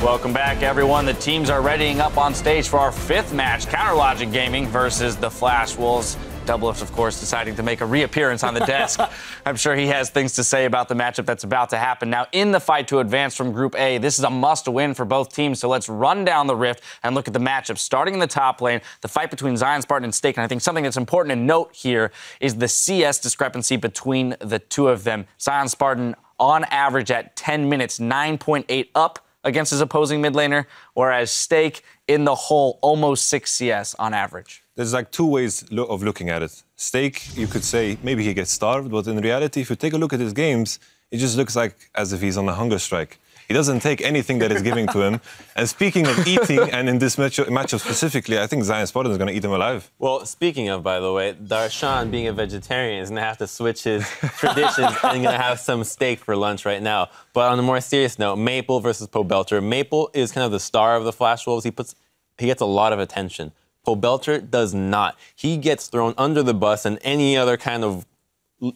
Welcome back, everyone. The teams are readying up on stage for our 5th match, Counterlogic Gaming versus the Flash Wolves. Doublelift, of course, deciding to make a reappearance on the desk. I'm sure he has things to say about the matchup that's about to happen. Now, in the fight to advance from Group A, this is a must-win for both teams, so let's run down the rift and look at the matchup. Starting in the top lane, the fight between ZionSpartan and Stake, and I think something that's important to note here is the CS discrepancy between the two of them. ZionSpartan, on average, at 10 minutes, 9.8 up against his opposing mid laner, whereas Stake, in the whole, almost 6 CS on average. There's like two ways of looking at it. Stake, you could say maybe he gets starved, but in reality, if you take a look at his games, it just looks like as if he's on a hunger strike. He doesn't take anything that is given to him. And speaking of eating, and in this matchup specifically, I think ZionSpartan is going to eat him alive. Well, speaking of, by the way, Darshan, being a vegetarian, is going to have to switch his traditions and going to have some steak for lunch right now. But on a more serious note, Maple versus Pobelter. Maple is kind of the star of the Flash Wolves. He gets a lot of attention. Pobelter does not. He gets thrown under the bus and any other kind of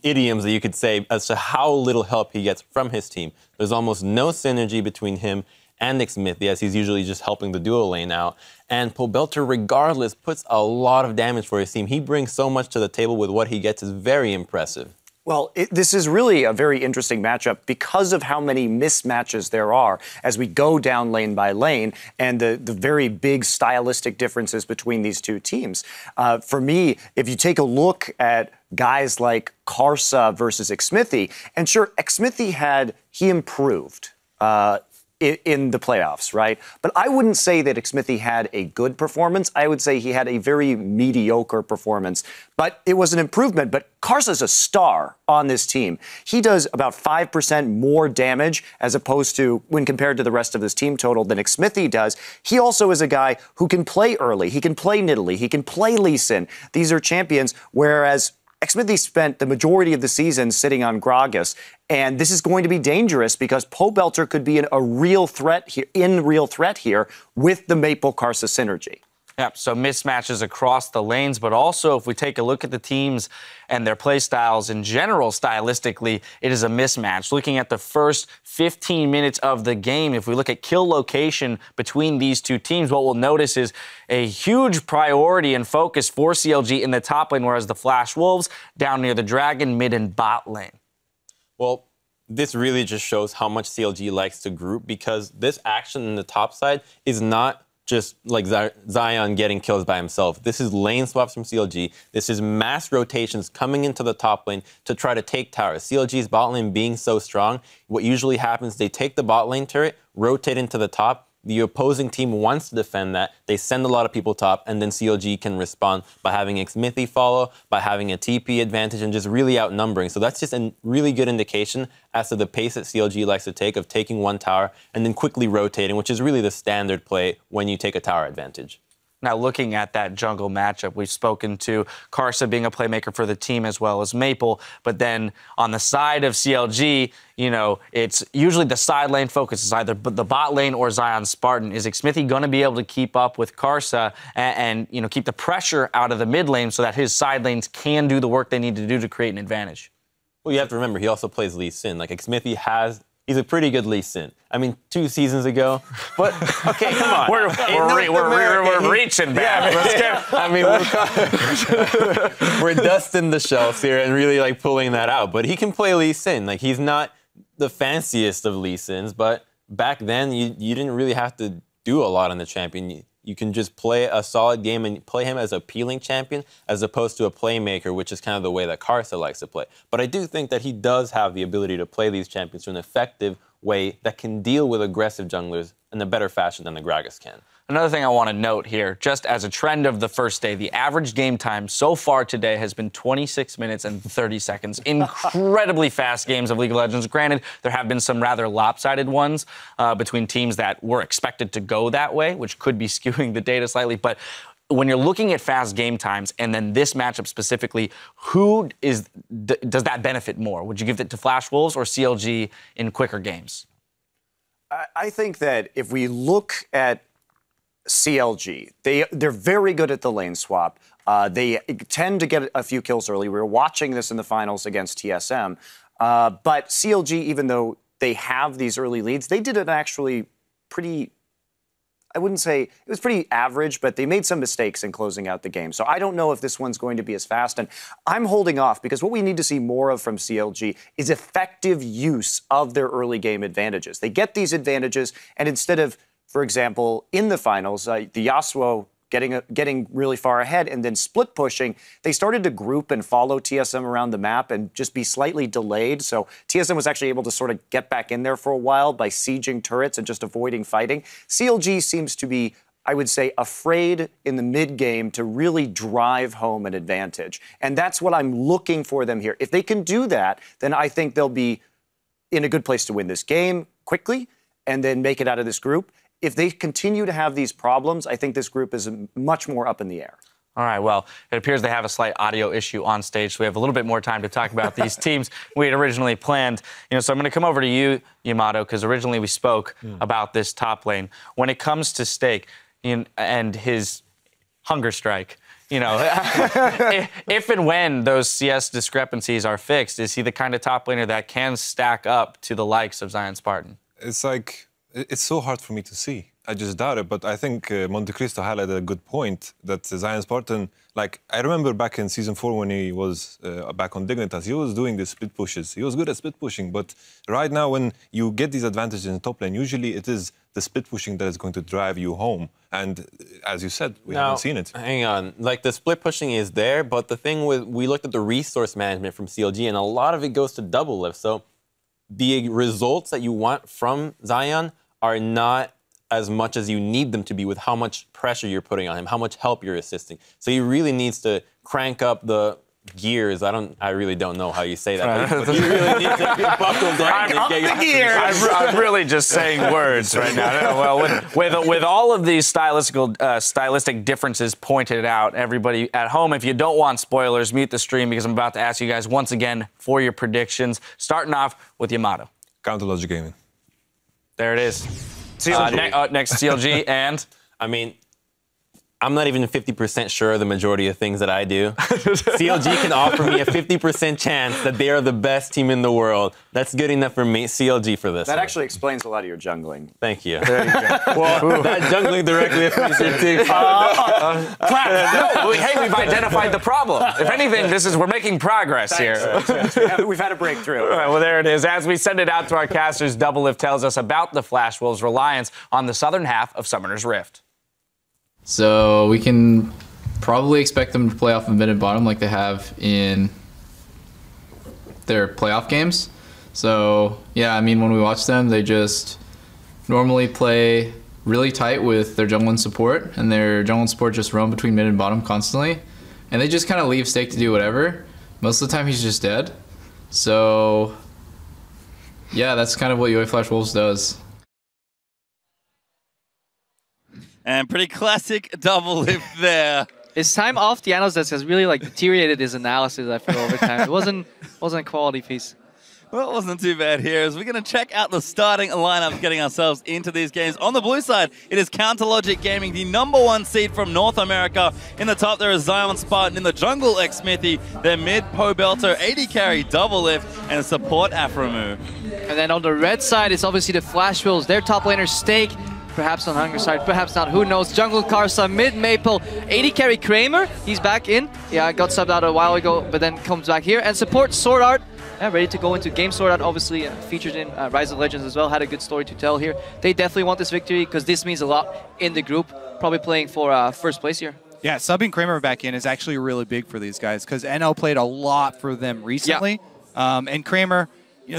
idioms that you could say as to how little help he gets from his team. There's almost no synergy between him and Xmithie, as he's usually just helping the duo lane out. And Pobelter, regardless, puts a lot of damage for his team. He brings so much to the table with what he gets is very impressive. Well, this is really a very interesting matchup because of how many mismatches there are as we go down lane by lane and the very big stylistic differences between these two teams. For me, if you take a look at guys like Karsa versus Xmithie, and sure, Xmithie he improved in the playoffs, right? But I wouldn't say that Xmithie had a good performance. I would say he had a very mediocre performance, but it was an improvement. But Karsa's a star on this team. He does about 5% more damage as opposed to when compared to the rest of his team total than Xmithie does. He also is a guy who can play early. He can play Nidalee. He can play Elise. These are champions, whereas Xmithie spent the majority of the season sitting on Gragas, and this is going to be dangerous because Pobelter could be a real threat here with the Maple Karsa synergy. Yep, so mismatches across the lanes, but also if we take a look at the teams and their play styles in general, stylistically, it is a mismatch. Looking at the first 15 minutes of the game, if we look at kill location between these two teams, what we'll notice is a huge priority and focus for CLG in the top lane, whereas the Flash Wolves down near the Dragon, mid and bot lane. Well, this really just shows how much CLG likes to group, because this action in the top side is not just like Zion getting kills by himself. This is lane swaps from CLG. This is mass rotations coming into the top lane to try to take towers. CLG's bot lane being so strong, what usually happens, they take the bot lane turret, rotate into the top. The opposing team wants to defend that. They send a lot of people top, and then CLG can respond by having Xmithie follow, by having a TP advantage, and just really outnumbering. So that's just a really good indication as to the pace that CLG likes to take of taking one tower and then quickly rotating, which is really the standard play when you take a tower advantage. Now, looking at that jungle matchup, we've spoken to Karsa being a playmaker for the team as well as Maple. But then on the side of CLG, you know, it's usually the side lane focus is either the bot lane or ZionSpartan. Is Xmithie going to be able to keep up with Karsa and, you know, keep the pressure out of the mid lane so that his side lanes can do the work they need to do to create an advantage? Well, you have to remember, he also plays Lee Sin. Like, Xmithie he's a pretty good Lee Sin. I mean, 2 seasons ago. But, okay, come on. We're reaching back. Yeah, I mean, we're dusting the shelves here and really, like, pulling that out. But he can play Lee Sin. Like, he's not the fanciest of Lee Sins, but back then, you didn't really have to do a lot on the champion. You can just play a solid game and play him as a peeling champion as opposed to a playmaker, which is kind of the way that Karsa likes to play. But I do think that he does have the ability to play these champions in an effective way that can deal with aggressive junglers in a better fashion than the Gragas can. Another thing I want to note here, just as a trend of the first day, the average game time so far today has been 26 minutes and 30 seconds. Incredibly fast games of League of Legends. Granted, there have been some rather lopsided ones between teams that were expected to go that way, which could be skewing the data slightly. But when you're looking at fast game times and then this matchup specifically, does that benefit more? Would you give it to Flash Wolves or CLG in quicker games? I think that if we look at CLG, they're very good at the lane swap. They tend to get a few kills early. We were watching this in the finals against TSM. But CLG, even though they have these early leads, they did an actually pretty I wouldn't say, it was pretty average, but they made some mistakes in closing out the game. So I don't know if this one's going to be as fast. And I'm holding off because what we need to see more of from CLG is effective use of their early game advantages. They get these advantages, and instead of, for example, in the finals, the Yasuo getting really far ahead and then split pushing, they started to group and follow TSM around the map and just be slightly delayed. So TSM was actually able to sort of get back in there for a while by sieging turrets and just avoiding fighting. CLG seems to be, I would say, afraid in the mid game to really drive home an advantage. And that's what I'm looking for them here. If they can do that, then I think they'll be in a good place to win this game quickly and then make it out of this group. If they continue to have these problems, I think this group is much more up in the air. All right, well, it appears they have a slight audio issue on stage, so we have a little bit more time to talk about these teams we had originally planned. So I'm going to come over to you, Yamato, because originally we spoke about this top lane. When it comes to Stake and his hunger strike, if and when those CS discrepancies are fixed, is he the kind of top laner that can stack up to the likes of ZionSpartan? It's so hard for me to see. I just doubt it, but I think Monte Cristo highlighted a good point that ZionSpartan, I remember back in Season 4 when he was back on Dignitas, he was doing the split pushes. He was good at split pushing, but right now when you get these advantages in the top lane, usually it is the split pushing that is going to drive you home. And as you said, we haven't seen it. Hang on. The split pushing is there, but the thing we looked at the resource management from CLG, and a lot of it goes to Doublelift. So the results that you want from Zion are not as much as you need them to be with how much pressure you're putting on him, how much help you're assisting. So he really needs to crank up the gears. I really don't know how you say that. But you really need to buckle down and get your gears. I'm really just saying words right now. Well, with all of these stylistic differences pointed out, everybody at home, if you don't want spoilers, mute the stream because I'm about to ask you guys once again for your predictions. Starting off with Yamato. CLG Gaming. There it is. Next CLG, and? I mean, I'm not even 50% sure of the majority of things that I do. CLG can offer me a 50% chance that they are the best team in the world. That's good enough for me, CLG, for this. That actually explains a lot of your jungling. Thank you. There you go. Well, that jungling directly affects your team. No, hey, we've identified the problem. If anything, we're making progress here. We've had a breakthrough. All right, well, there it is. As we send it out to our casters, Doublelift tells us about the Flash Wolves' reliance on the southern half of Summoner's Rift. So we can probably expect them to play off of mid and bottom like they have in their playoff games. So yeah, I mean, when we watch them, they just normally play really tight with their jungle and support, and their jungle and support just roam between mid and bottom constantly. And they just kind of leave Stake to do whatever. Most of the time he's just dead. So yeah, that's kind of what UA Flash Wolves does. And pretty classic Doublelift there. His time off the analyst desk has really deteriorated his analysis, I feel, over time. It wasn't a quality piece. Well, it wasn't too bad here, as we're going to check out the starting lineups, getting ourselves into these games. On the blue side, it is CLG Gaming, the #1 seed from North America. In the top, there is ZionSpartan. In the jungle, Xmithie. Their mid, Pobelter, AD carry, Doublelift, and support, Aphromoo. And then on the red side, it's obviously the Flash Wolves. Their top laner, Stake. Perhaps on hunger side, perhaps not, who knows. Jungle Karsa, mid Maple, AD carry Kkramer, he's back in. Yeah, got subbed out a while ago, but then comes back here. And support SwordArt, ready to go into game. SwordArt obviously featured in Rise of Legends as well, had a good story to tell here. They definitely want this victory because this means a lot in the group, probably playing for first place here. Yeah, subbing Kkramer back in is actually really big for these guys because NL played a lot for them recently. Yeah. And Kkramer,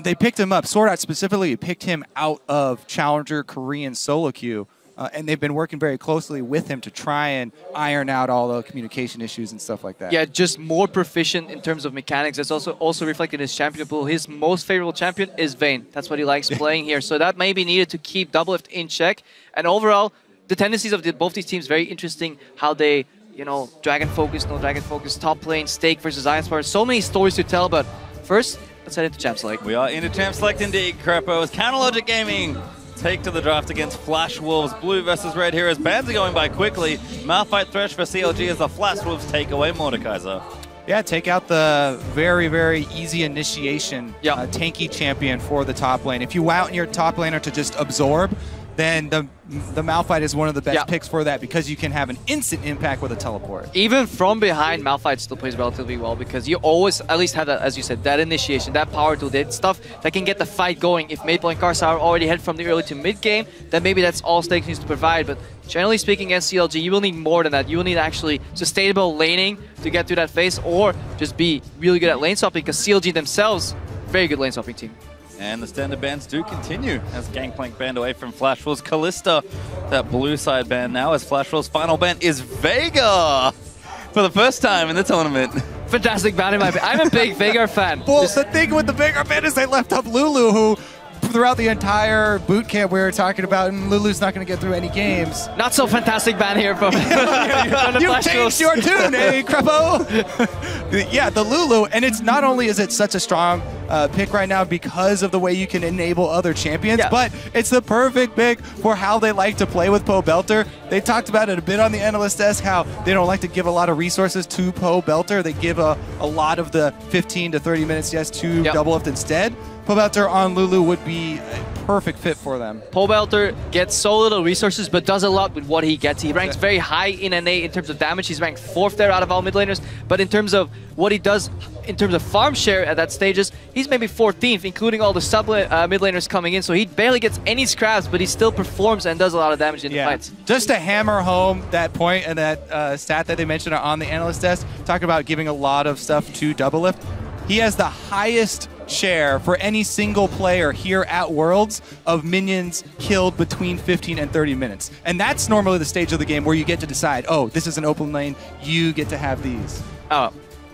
they picked him up. SwordArt specifically picked him out of Challenger Korean solo queue, and they've been working very closely with him to try and iron out all the communication issues and stuff like that. Yeah, just more proficient in terms of mechanics. That's also reflected in his champion pool. His most favorable champion is Vayne. That's what he likes playing here. So that may be needed to keep Doublelift in check. And overall, the tendencies of both these teams, very interesting how they, dragon focus, no dragon focus, top lane, Stake versus ZionSpartan. So many stories to tell, but first, let's head into Champ Select. We are into Champ Select indeed, Krepo, as CLG Gaming take to the draft against Flash Wolves. Blue versus red here as bans are going by quickly. Malphite Thresh for CLG as the Flash Wolves take away Mordekaiser. Yeah, take out the very, very easy initiation tanky champion for the top lane. If you want your top laner to just absorb, then the Malphite is one of the best picks for that because you can have an instant impact with a teleport. Even from behind, Malphite still plays relatively well because you always at least have that, as you said, that initiation, that power tool, that stuff that can get the fight going. If Maple and Karsa are already head from the early to mid game, then maybe that's all Stakes needs to provide. But generally speaking, against CLG, you will need more than that. You will need actually sustainable laning to get through that phase, or just be really good at lane swapping because CLG themselves, very good lane swapping team. And the standard bans do continue as Gangplank banned away from Flash Wolves. Kalista, that blue side ban now, as Flash Wolves' final ban is Veigar for the first time in the tournament. Fantastic ban in my opinion. I'm a big Veigar fan. Well, the thing with the Veigar ban is they left up Lulu, who throughout the entire boot camp we were talking about, and Lulu's not going to get through any games. Not so fantastic ban here from, from the You Flash changed Wolves. your tune, eh, Crepo? Yeah, the Lulu, and it's not only is it such a strong pick right now because of the way you can enable other champions, but it's the perfect pick for how they like to play with Pobelter. They talked about it a bit on the analyst desk, how they don't like to give a lot of resources to Pobelter. They give a lot of the 15 to 30 minutes to Doublelift instead. Pobelter on Lulu would be a perfect fit for them. Pobelter gets so little resources, but does a lot with what he gets. He ranks very high in NA in terms of damage. He's ranked 4th there out of all mid laners. But in terms of what he does, in terms of farm share at that stages, he's maybe 14th, including all the sub mid laners coming in. So he barely gets any scraps, but he still performs and does a lot of damage in the fights. Just to hammer home that point and that stat that they mentioned on the analyst desk, talking about giving a lot of stuff to Doublelift, he has the highest share for any single player here at Worlds of minions killed between 15 and 30 minutes. And that's normally the stage of the game where you get to decide, oh, this is an open lane, you get to have these. Oh,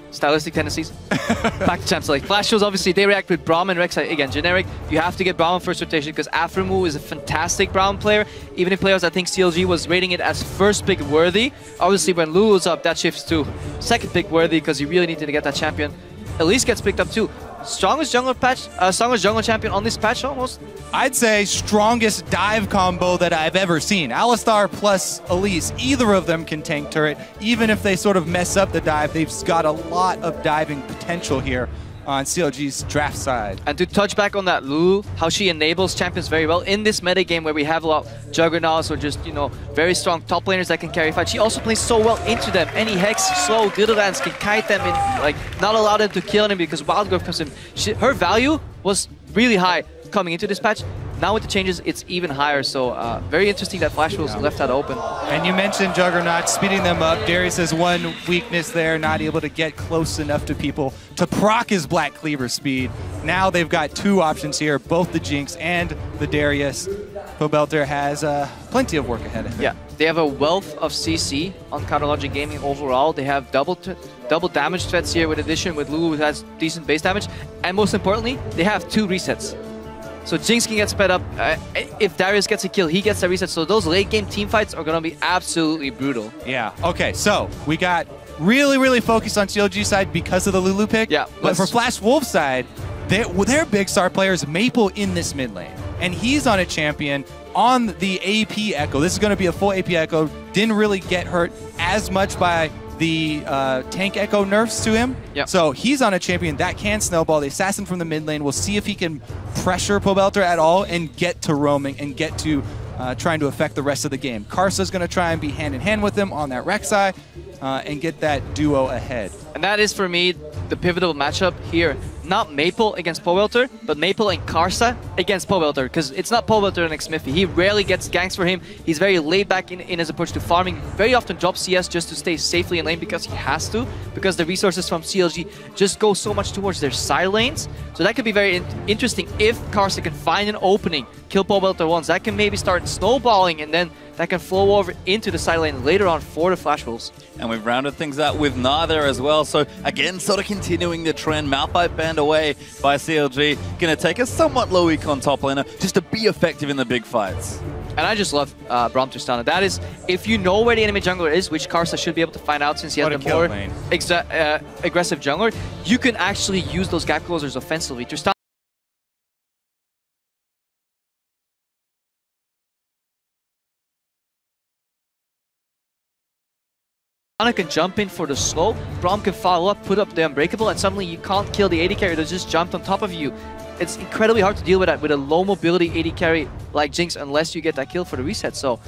stylistic tendencies. Back to Champs League. Flash Wolves, obviously, they react with Braum and Rek'Sai. Again, generic. You have to get Braum first rotation because Aphromoo is a fantastic Braum player. Even if players, I think CLG was rating it as first pick worthy. Obviously, when Lulu's up, that shifts to second pick worthy because you really need to get that champion. Elise gets picked up too. Strongest jungle champion on this patch almost? I'd say strongest dive combo that I've ever seen. Alistar plus Elise, either of them can tank turret. Even if they sort of mess up the dive, they've got a lot of diving potential here on CLG's draft side. And to touch back on that Lulu, how she enables champions very well in this meta game where we have a lot of juggernauts or just, you know, very strong top laners that can carry fight. She also plays so well into them. Any Hex, slow, Diddlelands can kite them in, like, not allow them to kill them because Wildgrowth comes in. Her value was really high coming into this patch. Now with the changes, it's even higher. So very interesting that Flash Wolves left that open. And you mentioned Juggernaut, speeding them up. Darius has one weakness there, not able to get close enough to people to proc his Black Cleaver speed. Now they've got two options here, both the Jinx and the Darius. Pobelter has plenty of work ahead of him. Yeah, they have a wealth of CC on CounterLogic Gaming overall. They have double damage threats here with addition with Lulu, who has decent base damage. And most importantly, they have 2 resets. So Jinx can get sped up. If Darius gets a kill, he gets a reset. So those late game team fights are going to be absolutely brutal. Yeah. Okay, so we got really focused on CLG side because of the Lulu pick. Yeah. But for Flash Wolves side, their big star player is Maple in this mid lane. And he's on a champion on the AP Ekko. This is going to be a full AP Ekko. Didn't really get hurt as much by the tank Ekko nerfs to him. Yep. So he's on a champion that can snowball. The assassin from the mid lane. We'll see if he can pressure Pobelter at all and get to roaming and get to trying to affect the rest of the game. Karsa's going to try and be hand in hand with him on that Rek'Sai and get that duo ahead. And that is, for me, the pivotal matchup here. Not Maple against Pobelter, but Maple and Karsa against Pobelter, because it's not Pobelter and Xmithie. He rarely gets ganks for him. He's very laid back in his approach to farming. Very often drops CS just to stay safely in lane because he has to, because the resources from CLG just go so much towards their side lanes. So that could be very interesting if Karsa can find an opening, kill Pobelter once. That can maybe start snowballing, and then that can flow over into the side lane later on for the Flash Wolves. And we've rounded things out with Gnar there as well. So again, sort of continuing the trend. Malphite banned away by CLG. Going to take a somewhat low econ top laner just to be effective in the big fights. And I just love Braum Tristana. That is, if you know where the enemy jungler is, which Karsa should be able to find out since he has the more aggressive jungler, you can actually use those gap closers offensively. Tristana can jump in for the slow, Braum can follow up, put up the unbreakable, and suddenly you can't kill the AD carry that just jumped on top of you. it's incredibly hard to deal with that with a low mobility AD carry like Jinx unless you get that kill for the reset. So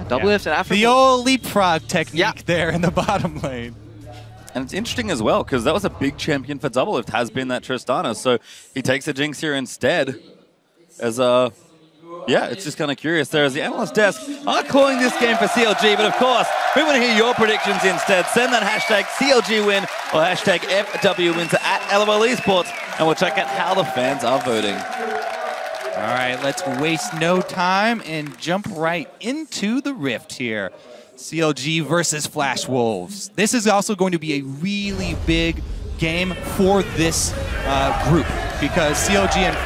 Doublelift and Aphromoo. The old leapfrog technique there in the bottom lane. And it's interesting as well, because that was a big champion for Doublelift, has been that Tristana. So he takes a Jinx here instead as a... Yeah, it's just kind of curious there as the analyst desk are calling this game for CLG, but of course, we want to hear your predictions instead. Send that hashtag CLG win or hashtag FW win to @LOL Esports, and we'll check out how the fans are voting. All right, let's waste no time and jump right into the rift here. CLG versus Flash Wolves. This is also going to be a really big game for this group because CLG and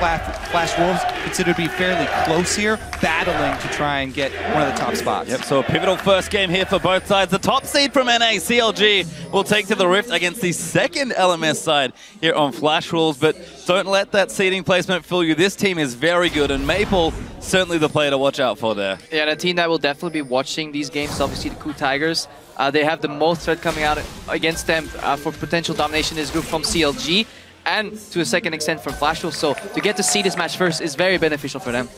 Flash Wolves considered to be fairly close here, battling to try and get one of the top spots. Yep, so a pivotal first game here for both sides. The top seed from NA, CLG, will take to the Rift against the second LMS side here on Flash Wolves, but don't let that seeding placement fool you. This team is very good, and Maple, certainly the player to watch out for there. Yeah, the team that will definitely be watching these games, obviously the Coup Tigers. They have the most threat coming out against them for potential domination in this group from CLG and to a second extent from Flash Wolves. So to get to see this match first is very beneficial for them.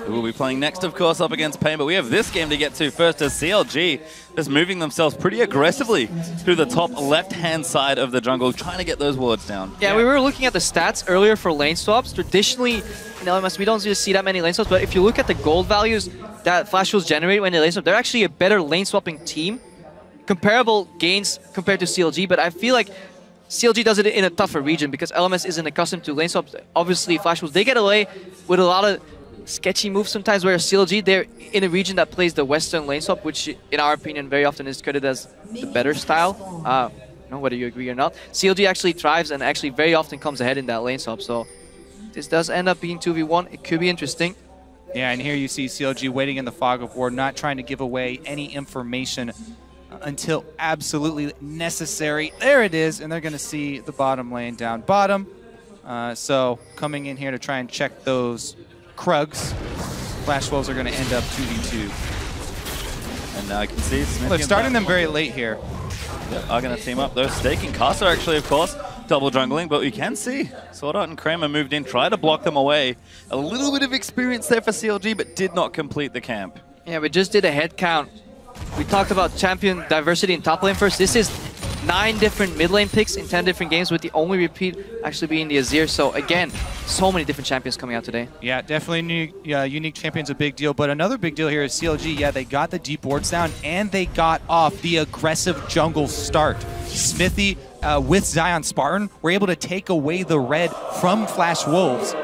Who will be playing next, of course, up against Pain, but we have this game to get to first as CLG is moving themselves pretty aggressively through the top left-hand side of the jungle, trying to get those wards down. Yeah, we were looking at the stats earlier for lane swaps. Traditionally, in LMS, we don't really see that many lane swaps, but if you look at the gold values that Flash Wolves generate when they lane swap, they're actually a better lane swapping team. Comparable gains compared to CLG, but I feel like CLG does it in a tougher region because LMS isn't accustomed to lane swaps. Obviously, Flash Wolves, they get away with a lot of sketchy moves sometimes, whereas CLG, they're in a region that plays the Western lane swap, which in our opinion very often is credited as the better style. Whether you agree or not. CLG actually thrives and actually very often comes ahead in that lane swap, so this does end up being 2v1. It could be interesting. Yeah, and here you see CLG waiting in the fog of war, not trying to give away any information until absolutely necessary. There it is, and they're going to see the bottom lane down bottom. So coming in here to try and check those Krugs. Flash Wolves are going to end up 2v2. And now I can see Xmithie. Look, starting them very late here. Yeah, are going to team up. They're staking Karsa, actually, of course. Double jungling, but we can see SwordArt and Kkramer moved in, tried to block them away. A little bit of experience there for CLG, but did not complete the camp. Yeah, we just did a head count. We talked about champion diversity in top lane first. This is 9 different mid lane picks in 10 different games, with the only repeat actually being the Azir. So again, so many different champions coming out today. Yeah, definitely unique champion's a big deal. But another big deal here is CLG. Yeah, they got the deep wards down and they got off the aggressive jungle start. Xmithie with ZionSpartan were able to take away the red from Flash Wolves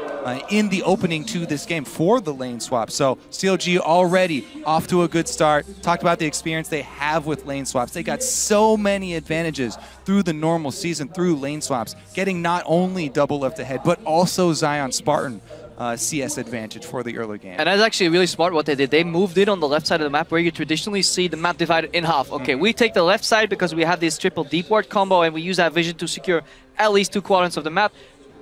in the opening to this game for the lane swap. So CLG already off to a good start. Talked about the experience they have with lane swaps. They got so many advantages through the normal season, through lane swaps, getting not only Doublelift ahead, but also ZionSpartan CS advantage for the early game. And that's actually really smart what they did. They moved in on the left side of the map where you traditionally see the map divided in half. Okay, we take the left side because we have this triple deep ward combo and we use that vision to secure at least 2 quadrants of the map.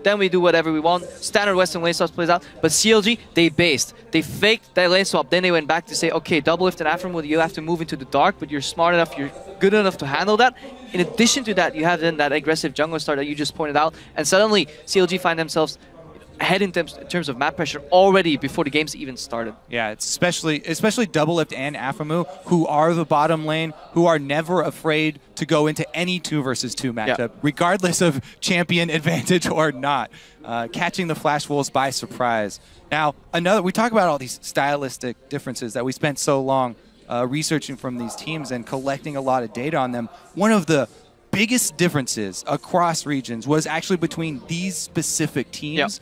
Then we do whatever we want. Standard Western lane swaps plays out. But CLG, they based. They faked that lane swap. Then they went back to say, okay, Doublelift and Aphromoo, you have to move into the dark, but you're smart enough, you're good enough to handle that. In addition to that, you have then that aggressive jungle start that you just pointed out. And suddenly, CLG find themselves ahead in terms of map pressure already before the games even started. Yeah, it's especially Doublelift and Aphromoo, who are the bottom lane, who are never afraid to go into any 2 versus 2 matchup, regardless of champion advantage or not, catching the Flash Wolves by surprise. Now, we talk about all these stylistic differences that we spent so long researching from these teams and collecting a lot of data on them. One of the biggest differences across regions was actually between these specific teams,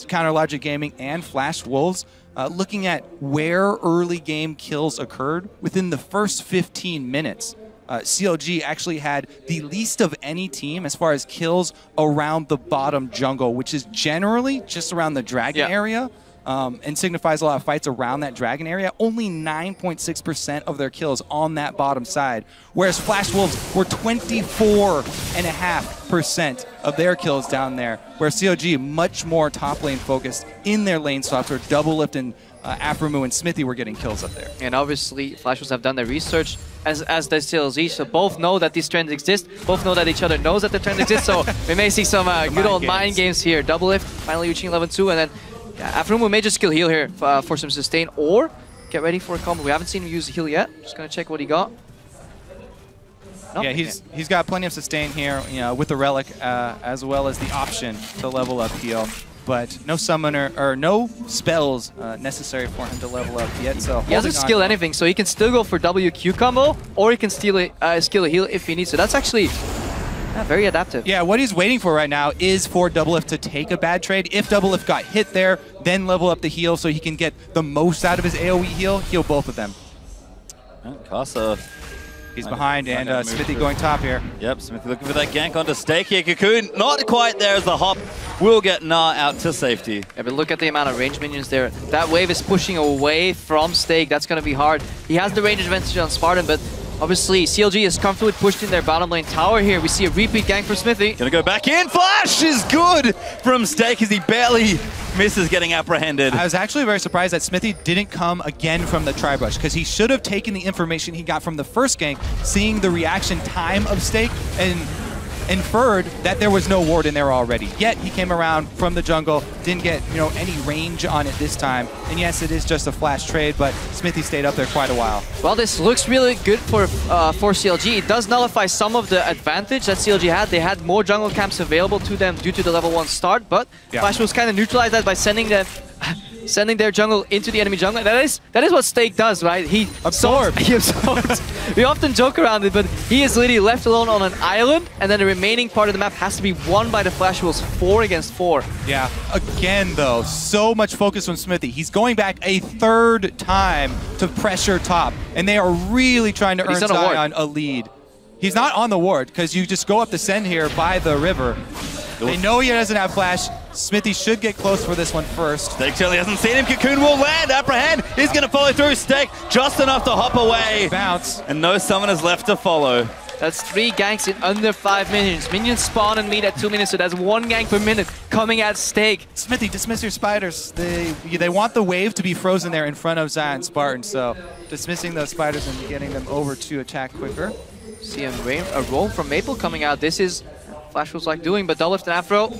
Counter Logic Gaming and Flash Wolves, looking at where early game kills occurred within the first 15 minutes. CLG actually had the least of any team as far as kills around the bottom jungle, which is generally just around the dragon area. And signifies a lot of fights around that dragon area. Only 9.6% of their kills on that bottom side, whereas Flash Wolves were 24.5% of their kills down there, where CLG much more top lane focused in their lane swaps, where Doublelift and Aphromoo and Xmithie were getting kills up there. And obviously, Flash Wolves have done their research. as does CLG. So both know that these trends exist. Both know that each other knows that the trends exist. So we may see some good old mind games here. Doublelift finally reaching 11-2, and then Aphromoo may just skill heal here for some sustain or get ready for a combo. We haven't seen him use the heal yet. Just gonna check what he got. Yeah, he's got plenty of sustain here, with the relic, as well as the option to level up heal. But no summoner or no spells necessary for him to level up yet. So he hasn't skilled anything, so he can still go for WQ combo, or he can skill a heal if he needs to. That's actually very adaptive. Yeah, what he's waiting for right now is for Doublelift to take a bad trade. If Doublelift got hit there, then level up the heal so he can get the most out of his AoE heal both of them. Karsa. He's behind, and Xmithie going top here. Yep, Xmithie looking for that gank onto Stake here. Cocoon not quite there as the hop will get Gnar out to safety. Yeah, but look at the amount of range minions there. That wave is pushing away from Stake. That's going to be hard. He has the range advantage on Spartan, but obviously CLG is comfortably pushed in their bottom lane tower here. We see a repeat gank from Xmithie. Gonna go back in. Flash is good from Stake as he barely misses getting apprehended. I was actually very surprised that Xmithie didn't come again from the Tri-Brush, because he should have taken the information he got from the first gank, seeing the reaction time of Stake, and inferred that there was no ward in there already. Yet he came around from the jungle, didn't get any range on it this time. And yes, it is just a flash trade, but Xmithie stayed up there quite a while. Well, this looks really good for CLG. It does nullify some of the advantage that CLG had. They had more jungle camps available to them due to the level 1 start, but Flash was kind of neutralized that by sending their jungle into the enemy jungle. That is what Stake does, right? He absorbs. He absorbs. We often joke around it, but he is literally left alone on an island, and then the remaining part of the map has to be won by the Flash Wolves 4 against 4. Yeah, again though, so much focus on Xmithie. He's going back a third time to pressure top, and they are really trying to earn Zion a lead. He's not on the ward, because you just go up the send here by the river. They know he doesn't have flash. Xmithie should get close for this one first. Stake certainly hasn't seen him. Cocoon will land. Apprehend. He's going to follow through. Stake just enough to hop away. Bounce. And no summoners left to follow. That's 3 ganks in under 5 minutes. Minions spawn and meet at 2 minutes, so that's 1 gank per minute coming at Stake. Xmithie, dismiss your spiders. They want the wave to be frozen there in front of ZionSpartan, so dismissing those spiders and getting them over to attack quicker. See a roam from Maple coming out. This is Flash was like doing, but Doublelift and Afro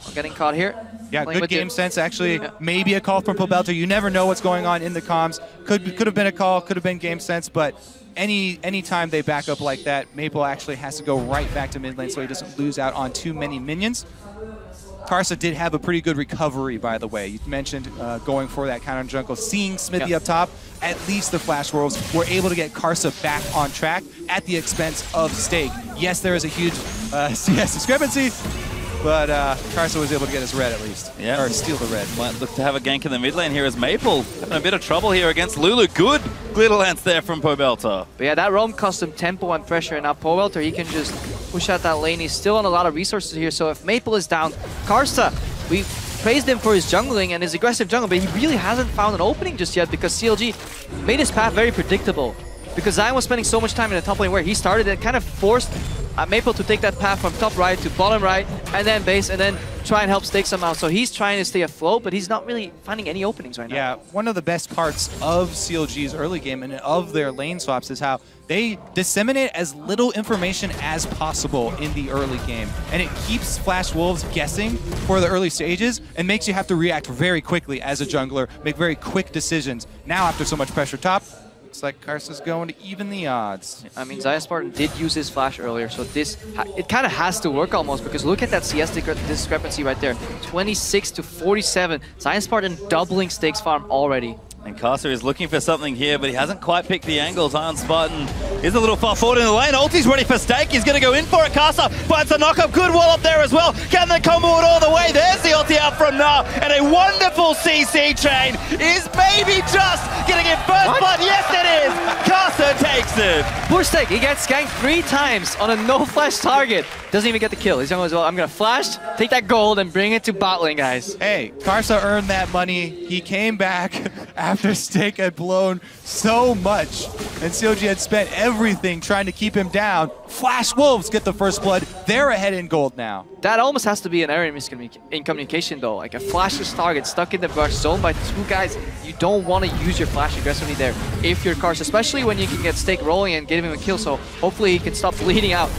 are getting caught here. Yeah, good game sense actually. Yeah. Maybe a call from Pobelter. You never know what's going on in the comms. Could have been a call, could have been game sense, but any time they back up like that, Maple actually has to go right back to mid lane so he doesn't lose out on too many minions. Karsa did have a pretty good recovery, by the way. You mentioned going for that counter jungle, seeing Xmithie up top. At least the Flash Wolves were able to get Karsa back on track at the expense of Stake. Yes, there is a huge CS discrepancy, but Karsa was able to get his red at least. Yeah. Or steal the red. Might look to have a gank in the mid lane here as Maple having a bit of trouble here against Lulu. Good glitter lance there from Pobelter. But yeah, that roam cost him tempo and pressure, and now Pobelter, he can just push out that lane. He's still on a lot of resources here, so if Maple is down, Karsa, we praised him for his jungling and his aggressive jungle, but he really hasn't found an opening just yet because CLG made his path very predictable. Because Zion was spending so much time in the top lane where he started, it kind of forced Maple to take that path from top right to bottom right, and then base, and then try and help Stake somehow. So he's trying to stay afloat, but he's not really finding any openings right now. Yeah, one of the best parts of CLG's early game and of their lane swaps is how they disseminate as little information as possible in the early game. And it keeps Flash Wolves guessing for the early stages and makes you have to react very quickly as a jungler, make very quick decisions. Now, after so much pressure top, looks like Karsa's going to even the odds. I mean, ZionSpartan did use his flash earlier, so it kind of has to work almost, because look at that CS discrepancy right there. 26 to 47. ZionSpartan doubling Stake's farm already. And Karsa is looking for something here, but he hasn't quite picked the angle. ZionSpartan is a little far forward in the lane. Ulti's ready for Stake. He's going to go in for it. Karsa finds the knock-up. Good wall up there as well. Can they combo it all the way? There's the ulti out from Gnar. And a wonderful CC chain is maybe just getting it first blood. Yes, it is. Karsa takes it. Poor Stake. He gets ganked 3 times on a no-flash target. Doesn't even get the kill. He's going as well. I'm going to flash, take that gold, and bring it to bot lane, guys. Hey, Karsa earned that money. He came back after Stake had blown so much, and CLG had spent everything trying to keep him down. Flash Wolves get the first blood. They're ahead in gold now. That almost has to be an error in communication, though. Like a flashless target stuck in the brush, zoned by 2 guys. You don't want to use your flash aggressively there if you're Karsa, especially when you can get Steak rolling and give him a kill. So hopefully he can stop bleeding out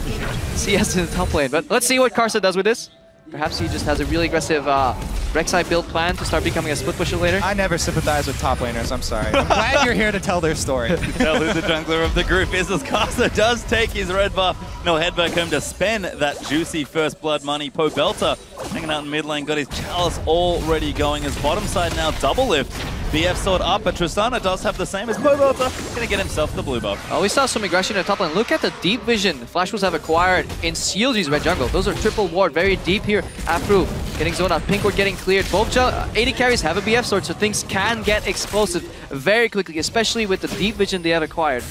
CS in the top lane. But let's see what Karsa does with this. Perhaps he just has a really aggressive Rek'Sai build plan to start becoming a split pusher later. I never sympathize with top laners, I'm sorry. I'm glad you're here to tell their story. Tell who the jungler of the group is, as Karsa does take his red buff. He'll head back home to spend that juicy first blood money. Pobelter hanging out in mid lane, got his chalice already going as bottom side now Doublelift. BF sword up, but Tristana does have the same as Pobelter. Gonna get himself the blue buff. Oh, we saw some aggression in the top lane. Look at the deep vision the Flash Wolves have acquired in CLG's red jungle. Those are triple ward, very deep here. Aphromoo getting zoned out, pink ward getting cleared. Both AD carries have a BF sword, so things can get explosive very quickly, especially with the deep vision they have acquired.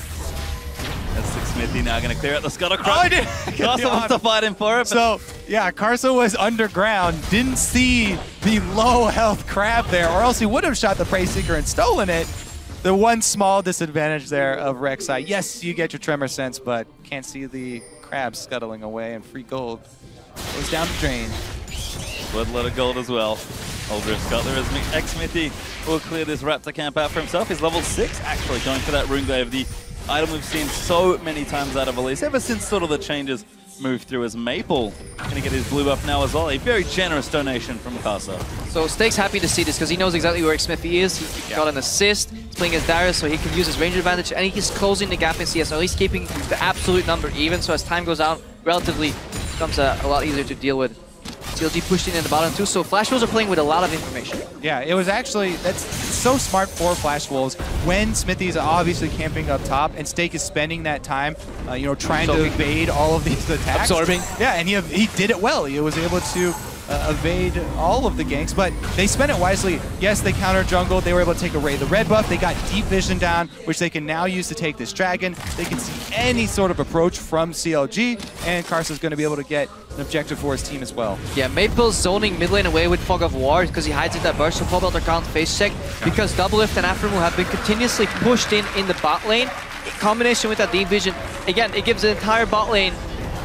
That's Xmithie now going to clear out the scuttlecraft. Karsa wants to fight him for it. So, yeah, Karsa was underground, didn't see the low health crab there, or else he would have shot the Prey Seeker and stolen it. The one small disadvantage there of Rek'Sai. Yes, you get your tremor sense, but can't see the crab scuttling away, and free gold goes down the drain. Would let of gold as well. Older Scuttler as Xmithie will clear this Raptor camp out for himself. He's level 6, actually, going for that Rune Glaive, the item we've seen so many times out of Elise, ever since sort of the changes moved through, as Maple going to get his blue buff now as well. A very generous donation from Karsa. So Steak's happy to see this because he knows exactly where Xmithie is. He got an assist. He's playing as Darius, so he can use his range advantage, and he's closing the gap in CS, or at least keeping the absolute number even, so as time goes on, relatively becomes a lot easier to deal with. CLG pushed in the bottom too, so Flash Wolves are playing with a lot of information. Yeah, it was actually, that's so smart for Flash Wolves when Xmithie is obviously camping up top and Steak is spending that time, you know, trying to evade all of these attacks. Absorbing. Yeah, and he did it well. He was able to evade all of the ganks, but they spent it wisely. Yes, they counter jungle. They were able to take away the red buff. They got deep vision down, which they can now use to take this dragon. They can see any sort of approach from CLG, and Karsa's going to be able to get an objective for his team as well. Yeah, Maple's zoning mid lane away with Fog of War because he hides in that burst, so Pobelter can't face check because Doublelift and Aphromoo have been continuously pushed in the bot lane. In combination with that deep vision, again, it gives the entire bot lane,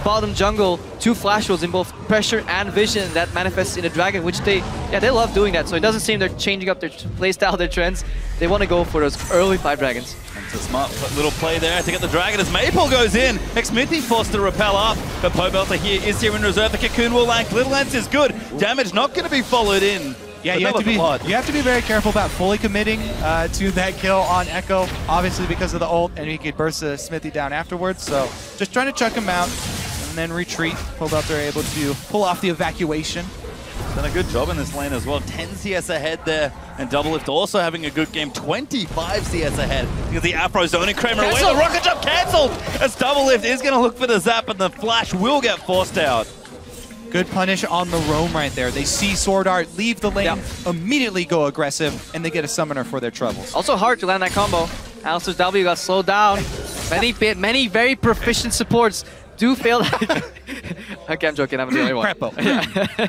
bottom jungle, 2 Flash Wolves in both pressure and vision that manifests in a dragon, which they love doing that. So it doesn't seem they're changing up their playstyle, their trends. They want to go for those early 5 dragons. It's a smart little play there to get the dragon as Maple goes in. Xmithie forced to repel up, but Pobelter is here in reserve. The Cocoon will land. Little Lance is good. Damage not going to be followed in. Yeah, you have to be very careful about fully committing to that kill on Ekko, obviously because of the ult, and he could burst the Xmithie down afterwards. So just trying to chuck him out and then retreat. Pobelter able to pull off the evacuation. Done a good job in this lane as well. 10 CS ahead there, and Doublelift also having a good game. 25 CS ahead because the Afro zone and Kkramer away. The rocket jump cancelled as Doublelift is going to look for the zap, and the flash will get forced out. Good punish on the roam right there. They see SwordArt leave the lane, immediately go aggressive, and they get a summoner for their troubles. Also hard to land that combo. Alistair's W got slowed down. Many very proficient supports do fail. Okay, I'm joking. I'm the only one. Yeah.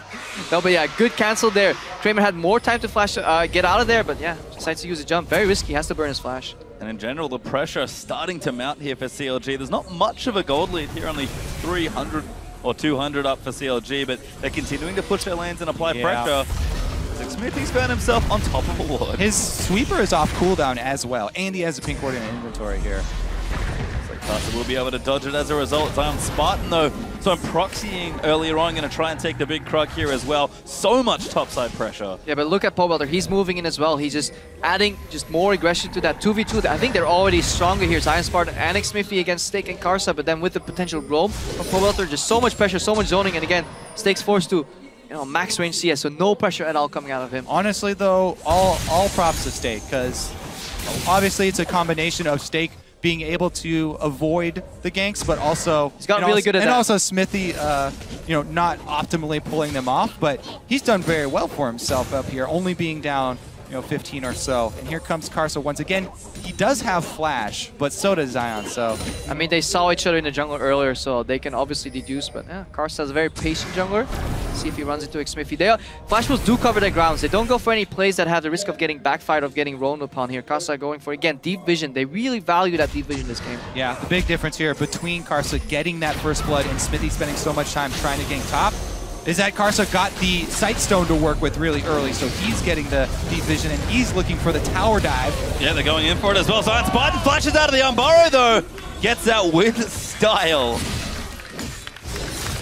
No, but yeah, good cancel there. Kkramer had more time to flash, get out of there, but yeah, decides to use a jump. Very risky. Has to burn his flash. And in general, the pressure starting to mount here for CLG. There's not much of a gold lead here, only 300 or 200 up for CLG, but they're continuing to push their lanes and apply pressure. Xmithie's found himself on top of a ward. His sweeper is off cooldown as well, and he has a pink ward in inventory here. Karsa will be able to dodge it as a result. ZionSpartan, though, so I'm proxying earlier on, going to try and take the big Krug here as well. So much topside pressure. Yeah, but look at Pobelter. He's moving in as well. He's just adding more aggression to that 2v2. I think they're already stronger here. ZionSpartan and Xmithie against Steak and Karsa, but then with the potential roam from Pobelter, just so much pressure, so much zoning, and again, Steak's forced to max range CS, so no pressure at all coming out of him. Honestly, though, all props to Steak, because obviously it's a combination of Steak being able to avoid the ganks, but also he's gotten really good at that. And also Xmithie, not optimally pulling them off, but he's done very well for himself up here, only being down 15 or so. And here comes Karsa once again. He does have flash, but so does Zion. So I mean, they saw each other in the jungle earlier, so they can obviously deduce. But yeah, Karsa is a very patient jungler. See if he runs into Xmithie. Flash wolves do cover their grounds. They don't go for any plays that have the risk of getting backfired, of getting roamed upon here. Karsa going for, again, deep vision. They really value that deep vision this game. Yeah, the big difference here between Karsa getting that first blood and Xmithie spending so much time trying to gank top is that Karsa got the Sight Stone to work with really early, so he's getting the deep vision, and he's looking for the tower dive. Yeah, they're going in for it as well. ZionSpartan flashes out of the Unburrow, though. Gets out with style.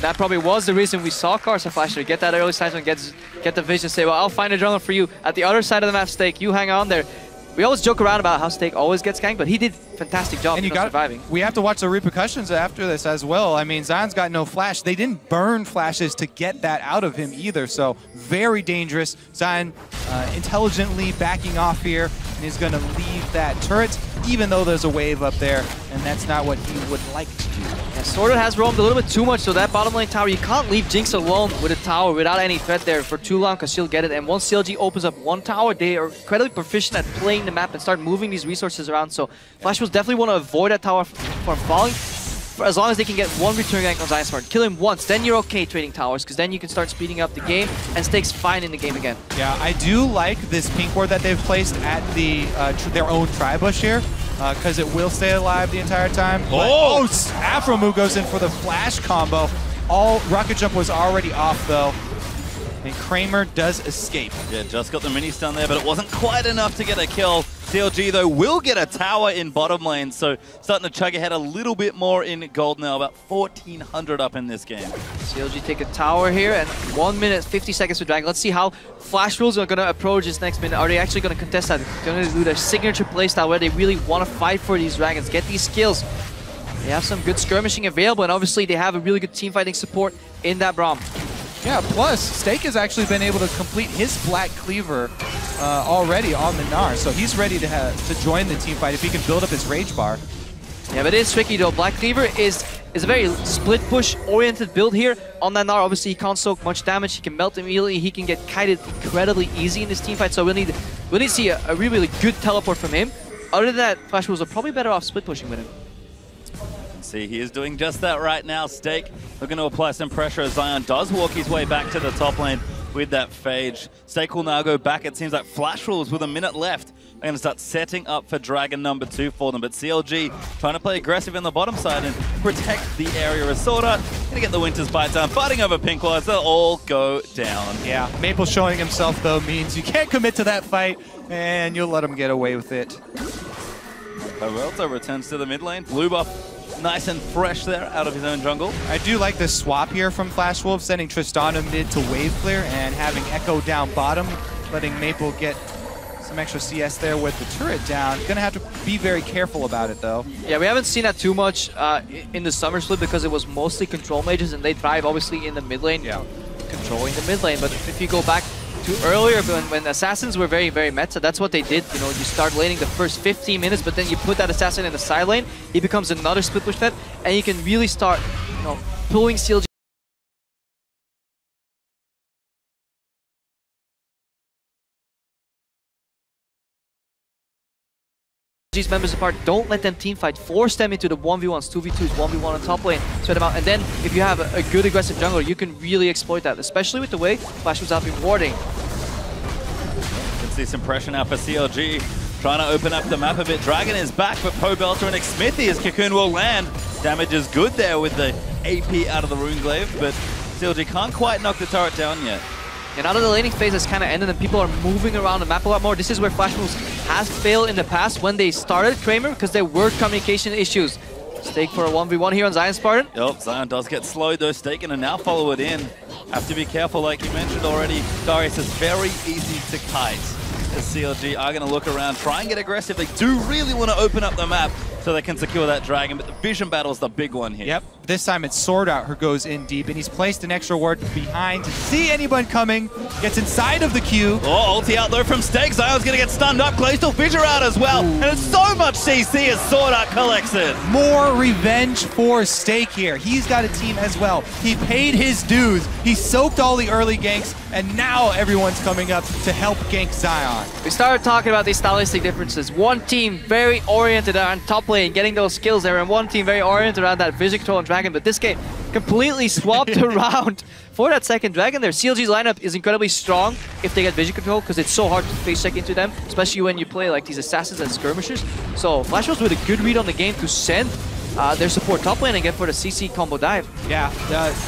That probably was the reason we saw Karsa flash to get that early Sight Stone, get the vision, say, well, I'll find a jungler for you at the other side of the map, Steak. You hang on there. We always joke around about how Steak always gets ganked, but he did a fantastic job surviving. We have to watch the repercussions after this as well. I mean, Zion's got no flash. They didn't burn flashes to get that out of him either, so very dangerous. Zion intelligently backing off here, and he's going to leave that turret, even though there's a wave up there, and that's not what he would like to do. Yeah, SwordArt has roamed a little bit too much, so that bottom lane tower, you can't leave Jinx alone with a tower without any threat there for too long, because she'll get it. And once CLG opens up one tower, they are incredibly proficient at playing the map and start moving these resources around. So Flash will definitely want to avoid that tower from falling, for as long as they can get one return gank on ZionSpartan. Kill him once, then you're okay trading towers, because then you can start speeding up the game, and Steak's fine in the game again. Yeah, I do like this pink ward that they've placed at the their own tri-bush here, because it will stay alive the entire time. Oh! Aphromoo goes in for the flash combo. All rocket jump was already off though, and Kkramer does escape. Yeah, just got the mini stun there, but it wasn't quite enough to get a kill. CLG, though, will get a tower in bottom lane, so starting to chug ahead a little bit more in gold now, about 1,400 up in this game. CLG take a tower here, and 1 minute, 50 seconds to Dragon. Let's see how Flash Rules are going to approach this next minute. Are they actually going to contest that? Going to do their signature playstyle where they really want to fight for these dragons, get these kills. They have some good skirmishing available, and obviously they have a really good team fighting support in that Braum. Yeah, plus Steak has actually been able to complete his Black Cleaver already on the Gnar, so he's ready to join the team fight if he can build up his Rage Bar. Yeah, but it is tricky though. Black Cleaver is a very split push oriented build here on that Gnar. Obviously he can't soak much damage, he can melt immediately, he can get kited incredibly easy in this team fight, so we'll need to see a really good teleport from him. Other than that, Flash Wolves are probably better off split pushing with him. See, he is doing just that right now. Steak looking to apply some pressure as Zion does walk his way back to the top lane with that Phage. Steak will now go back. It seems like Flash Rules with a minute left. They're going to start setting up for Dragon number 2 for them. But CLG trying to play aggressive in the bottom side and protect the area as SwordArt. Going to get the Winter's Bite down, fighting over pink wards. They'll all go down. Yeah, Maple showing himself though means you can't commit to that fight and you'll let him get away with it. Pobelter returns to the mid lane. Blue buff nice and fresh there out of his own jungle. I do like this swap here from Flash Wolf, sending Tristana mid to wave clear and having Ekko down bottom, letting Maple get some extra CS there with the turret down. Gonna have to be very careful about it though. Yeah, we haven't seen that too much in the summer split because it was mostly control mages and they thrive obviously in the mid lane, controlling the mid lane. But if you go back to earlier when assassins were very, very meta, that's what they did. You know, you start laning the first 15 minutes, but then you put that assassin in the side lane, he becomes another split push threat, and you can really start, you know, pulling CLG members apart. Don't let them team fight. Force them into the 1v1s, 2v2s, 1v1 on top lane. Spread them out. And then if you have a good aggressive jungler, you can really exploit that, especially with the way Flash was out been warding. You can see some pressure now for CLG. Trying to open up the map a bit. Dragon is back, but Pobelter and Xmithie as Cocoon will land. Damage is good there with the AP out of the Runeglaive, but CLG can't quite knock the turret down yet. And now that the laning phase has kind of ended and people are moving around the map a lot more, this is where Flash moves has failed in the past when they started Kkramer because there were communication issues. Steak for a 1v1 here on ZionSpartan. Yep, Zion does get slowed though. Steak and now follow it in. Have to be careful, like you mentioned already. Darius is very easy to kite. As CLG are going to look around, try and get aggressive. They do really want to open up the map so they can secure that dragon, but the vision battle is the big one here. Yep, This time it's SwordArt who goes in deep, and he's placed an extra ward behind to see anyone coming. Gets inside of the queue. Oh, ulti out though from Stake. Zion's going to get stunned up. Glacial Fissure out as well. And it's so much CC as SwordArt collects it. More revenge for Stake here. He's got a team as well. He paid his dues. He soaked all the early ganks, and now everyone's coming up to help gank Zion. We started talking about these stylistic differences. One team very oriented around top lane, getting those kills there, and one team very oriented around that vision control and dragon, but this game completely swapped around for that second dragon there. CLG's lineup is incredibly strong if they get vision control, because it's so hard to face check into them, especially when you play like these assassins and skirmishers. So Flash was with a good read on the game to send their support top lane and get for the CC combo dive. Yeah,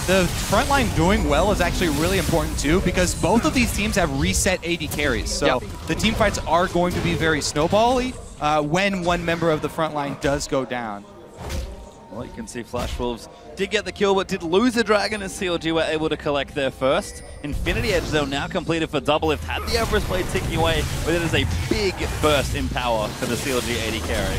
the front line doing well is actually really important too, because both of these teams have reset AD carries. So the team fights are going to be very snowball-y when one member of the front line does go down. Well, you can see Flash Wolves did get the kill, but did lose a dragon as CLG were able to collect their first. Infinity Edge, though, now completed for Doublelift. Had the Everest Blade ticking away, but it is a big burst in power for the CLG AD carry.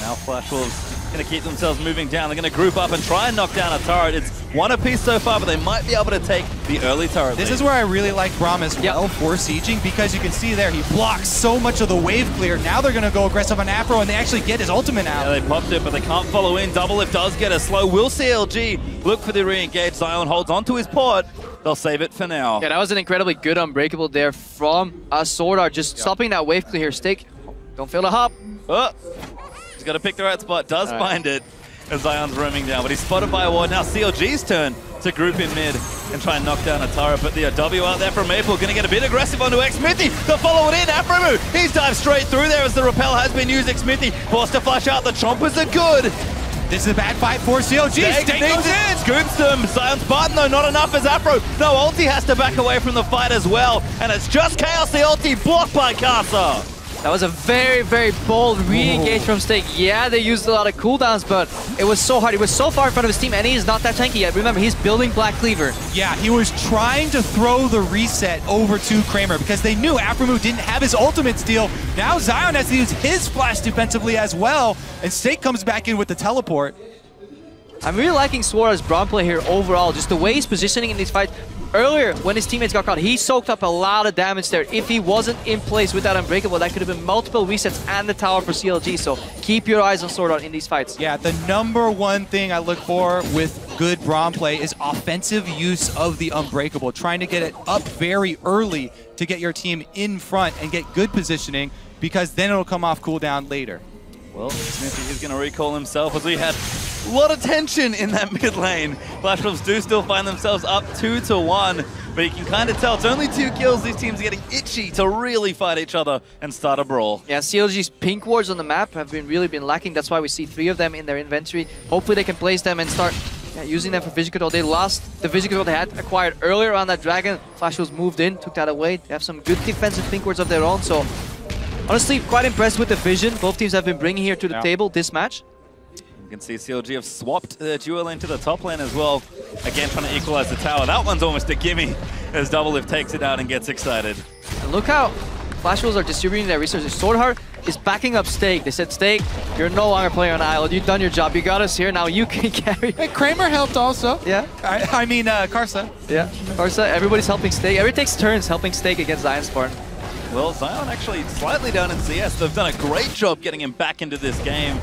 Now Flash Wolves going to keep themselves moving down. They're going to group up and try and knock down a turret. It's one apiece so far, but they might be able to take the early turret This lead. is where I really like Braum as well for sieging, because you can see there he blocks so much of the wave clear. Now they're going to go aggressive on Aphro, and they actually get his ultimate out. Yeah, they popped it, but they can't follow in. Doublelift does get a slow. Will CLG look for the re-engage? Zion holds onto his port. They'll save it for now. Yeah, that was an incredibly good unbreakable there from SwordArt, just stopping that wave clear here. Stake, don't feel the hop. Oh. He's got to pick the right spot. Does find it as Zion's roaming down, but he's spotted by a ward. Now CLG's turn to group in mid and try and knock down a turret, but the W out there from Maple going to get a bit aggressive onto Xmithie to follow it in. Aphromoo, he's dived straight through there as the repel has been used. Xmithie forced to flash out. The chompers are good. This is a bad fight for CLG. Stake goes in. Scoops them. ZionSpartan though, not enough as Aphro. No, ulti has to back away from the fight as well, and it's just Chaos the ulti blocked by Karsa. That was a very, very bold re-engage from Stake. Yeah, they used a lot of cooldowns, but it was so hard. He was so far in front of his team, and he is not that tanky yet. Remember, he's building Black Cleaver. Yeah, he was trying to throw the reset over to Kkramer because they knew Aphromoo didn't have his ultimate steal. Now Zion has to use his flash defensively as well, and Stake comes back in with the teleport. I'm really liking SwordArt's Braum play here overall, just the way he's positioning in these fights. Earlier, when his teammates got caught, he soaked up a lot of damage there. If he wasn't in place with that Unbreakable, that could have been multiple resets and the tower for CLG, so keep your eyes on SwordArt in these fights. Yeah, the number one thing I look for with good Braum play is offensive use of the Unbreakable, trying to get it up very early to get your team in front and get good positioning, because then it'll come off cooldown later. Well, Xmithie is going to recall himself as we had a lot of tension in that mid lane. Flash Wolves do still find themselves up 2-1, but you can kind of tell it's only 2 kills. These teams are getting itchy to really fight each other and start a brawl. Yeah, CLG's pink wards on the map have really been lacking. That's why we see 3 of them in their inventory. Hopefully they can place them and start using them for vision control. They lost the vision control they had acquired earlier on that dragon. Flash Wolves moved in, took that away. They have some good defensive pink wards of their own, so honestly, quite impressed with the vision both teams have been bringing here to the table this match. You can see CLG have swapped their duo lane to the top lane as well. Again, trying to equalize the tower. That one's almost a gimme as Doublelift takes it out and gets excited. And look how Flash Wolves are distributing their resources. SwordArt is backing up Stake. They said, Stake, you're no longer playing on Island. You've done your job. You got us here. Now you can carry. Hey, Kkramer helped also. Yeah. I mean, Karsa. Yeah. Karsa, everybody's helping Stake. Everybody takes turns helping Stake against ZionSpartan. Well, Zion actually slightly down in CS. They've done a great job getting him back into this game.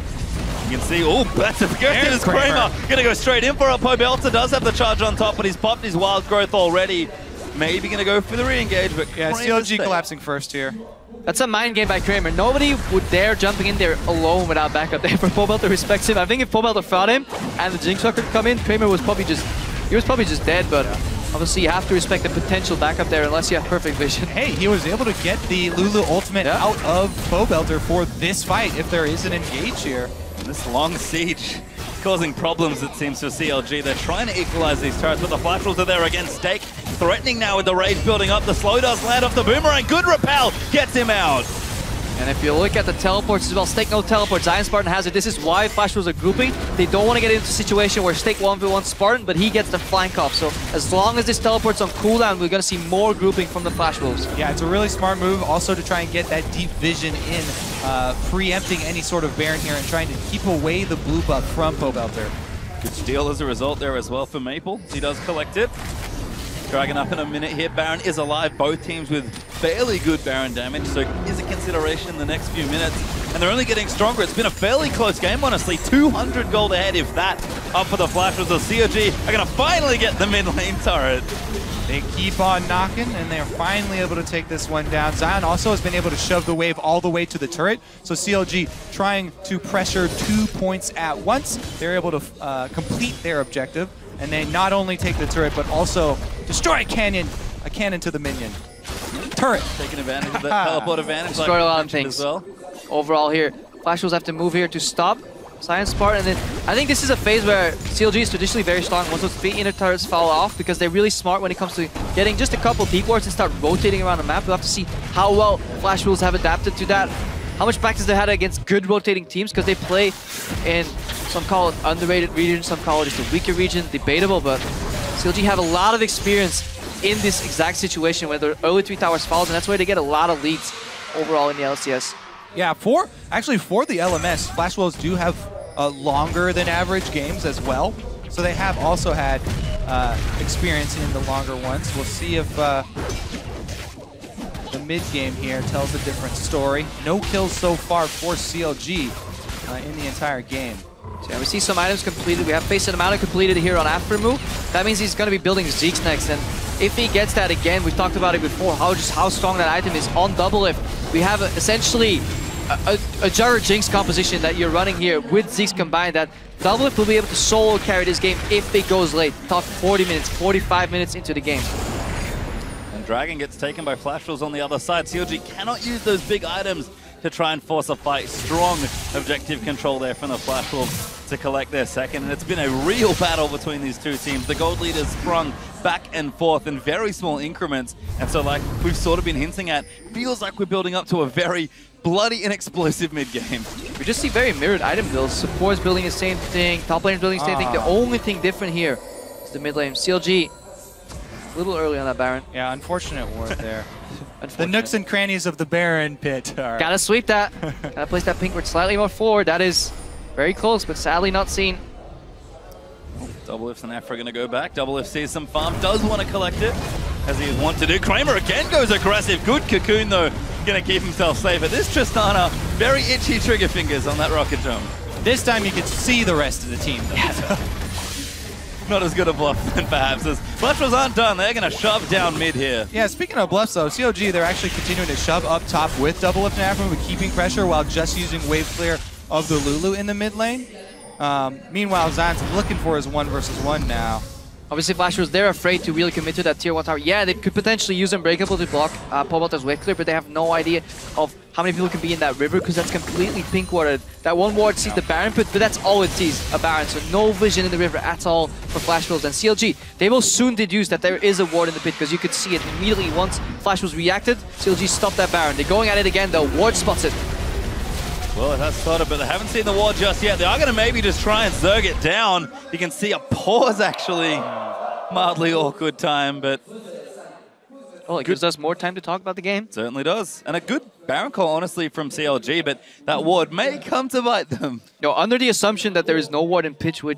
You can see, oh, better goes Kkramer. Gonna go straight in for it. Pobelter does have the charge on top, but he's popped his wild growth already. Maybe gonna go for the re-engage, but yeah, CLG collapsing first here. That's a mind game by Kkramer. Nobody would dare jumping in there alone without backup there. For Pobelter respects him. I think if Pobelter fought him and the Jinx could come in, Kkramer was probably just dead, but obviously you have to respect the potential backup there unless you have perfect vision. Hey, he was able to get the Lulu ultimate out of Pobelter for this fight if there is an engage here. This long siege causing problems, it seems, for CLG. They're trying to equalize these turrets, but the Flash Wolves are there against Stake. Threatening now with the rage building up. The slow does land off the boomerang. Good repel. Gets him out. And if you look at the teleports as well, Stake no teleports. ZionSpartan has it. This is why Flash Wolves are grouping. They don't want to get into a situation where Stake 1v1 Spartan, but he gets the flank off. So as long as this teleport's on cooldown, we're going to see more grouping from the Flash Wolves. Yeah, it's a really smart move also to try and get that deep vision in, preempting any sort of Baron here and trying to keep away the blue buff from Pobelter. Good steal as a result there as well for Maple. He does collect it. Dragon up in a minute here. Baron is alive. Both teams with fairly good Baron damage, so is a consideration in the next few minutes. And they're only getting stronger. It's been a fairly close game, honestly. 200 gold ahead, if that, up for the Flash Wolves. The CLG are going to finally get the mid lane turret. They keep on knocking, and they're finally able to take this one down. Zion also has been able to shove the wave all the way to the turret. So CLG trying to pressure 2 points at once. They're able to complete their objective. And they not only take the turret, but also destroy a cannon to the minion. Turret. Taking advantage of that teleport advantage. Destroyed a lot of things. As well. Overall here, Flash Wolves have to move here to stop ZionSpartan. And then I think this is a phase where CLG is traditionally very strong once those 3 inner turrets fall off, because they're really smart when it comes to getting just a couple peak wards and start rotating around the map. We'll have to see how well Flash Wolves have adapted to that. How much practice they had against good rotating teams, because they play in, some call it underrated region, some call it just a weaker region, debatable, but CLG have a lot of experience in this exact situation where the early 3 towers falls, and that's where they get a lot of leads overall in the LCS. Yeah, for the LMS, Flash Wolves do have longer than average games as well. So they have also had experience in the longer ones. We'll see if the mid game here tells a different story. No kills so far for CLG in the entire game. So yeah, we see some items completed. We have Face and Amount completed here on Aphromoo. That means he's going to be building Zeke's next. And if he gets that again, we've talked about it before, how strong that item is on Doublelift. We have essentially a Jar Jinx composition that you're running here with Zeke's combined, that Doublelift will be able to solo carry this game if it goes late. Talk 40 minutes, 45 minutes into the game. And Dragon gets taken by Flash Wolves on the other side. CLG cannot use those big items to try and force a fight. Strong objective control there from the Flash Wolves to collect their second, and it's been a real battle between these two teams. The gold leaders sprung back and forth in very small increments, and so like we've sort of been hinting at, feels like we're building up to a very bloody and explosive mid-game. We just see very mirrored item builds. Support's building the same thing, top lane's building the same thing. The only thing different here is the mid lane. CLG, a little early on that Baron. Yeah, unfortunate ward there. The nooks and crannies of the Baron pit. Gotta sweep that. Gotta place that pink ward slightly more forward. That is very close, but sadly not seen. Doublelift and Aphro are going to go back. Doublelift sees some farm, does want to collect it, as he wants to do. Kkramer again goes aggressive. Good cocoon, though, going to keep himself safe. But this Tristana, very itchy trigger fingers on that rocket jump. This time you could see the rest of the team, though. Not as good a bluff then, perhaps, as Flash Wolves aren't done. They're going to shove down mid here. Yeah, speaking of bluffs, though, CLG, they're actually continuing to shove up top with Doublelift and Aphromoo, but keeping pressure while just using wave clear of the Lulu in the mid lane. Meanwhile, Zion's looking for his 1v1 now. Obviously, Flash Wolves, they're afraid to really commit to that tier 1 tower. Yeah, they could potentially use Unbreakable to block Pobelter's wave clear, but they have no idea of how many people can be in that river, because that's completely pink warded. That one ward sees the Baron pit, but that's all it sees, a Baron. So no vision in the river at all for Flash Wolves. And CLG, they will soon deduce that there is a ward in the pit, because you could see it immediately once Flash Wolves reacted. CLG stopped that Baron. They're going at it again, though. Ward spots it. Well, it has started, but they haven't seen the ward just yet. They are going to maybe just try and zerg it down. You can see a pause, actually. Mildly awkward time, but... Well, it gives us more time to talk about the game. Certainly does. And a good Baron call, honestly, from CLG, but that ward may come to bite them. No, under the assumption that there is no ward in Pitchwood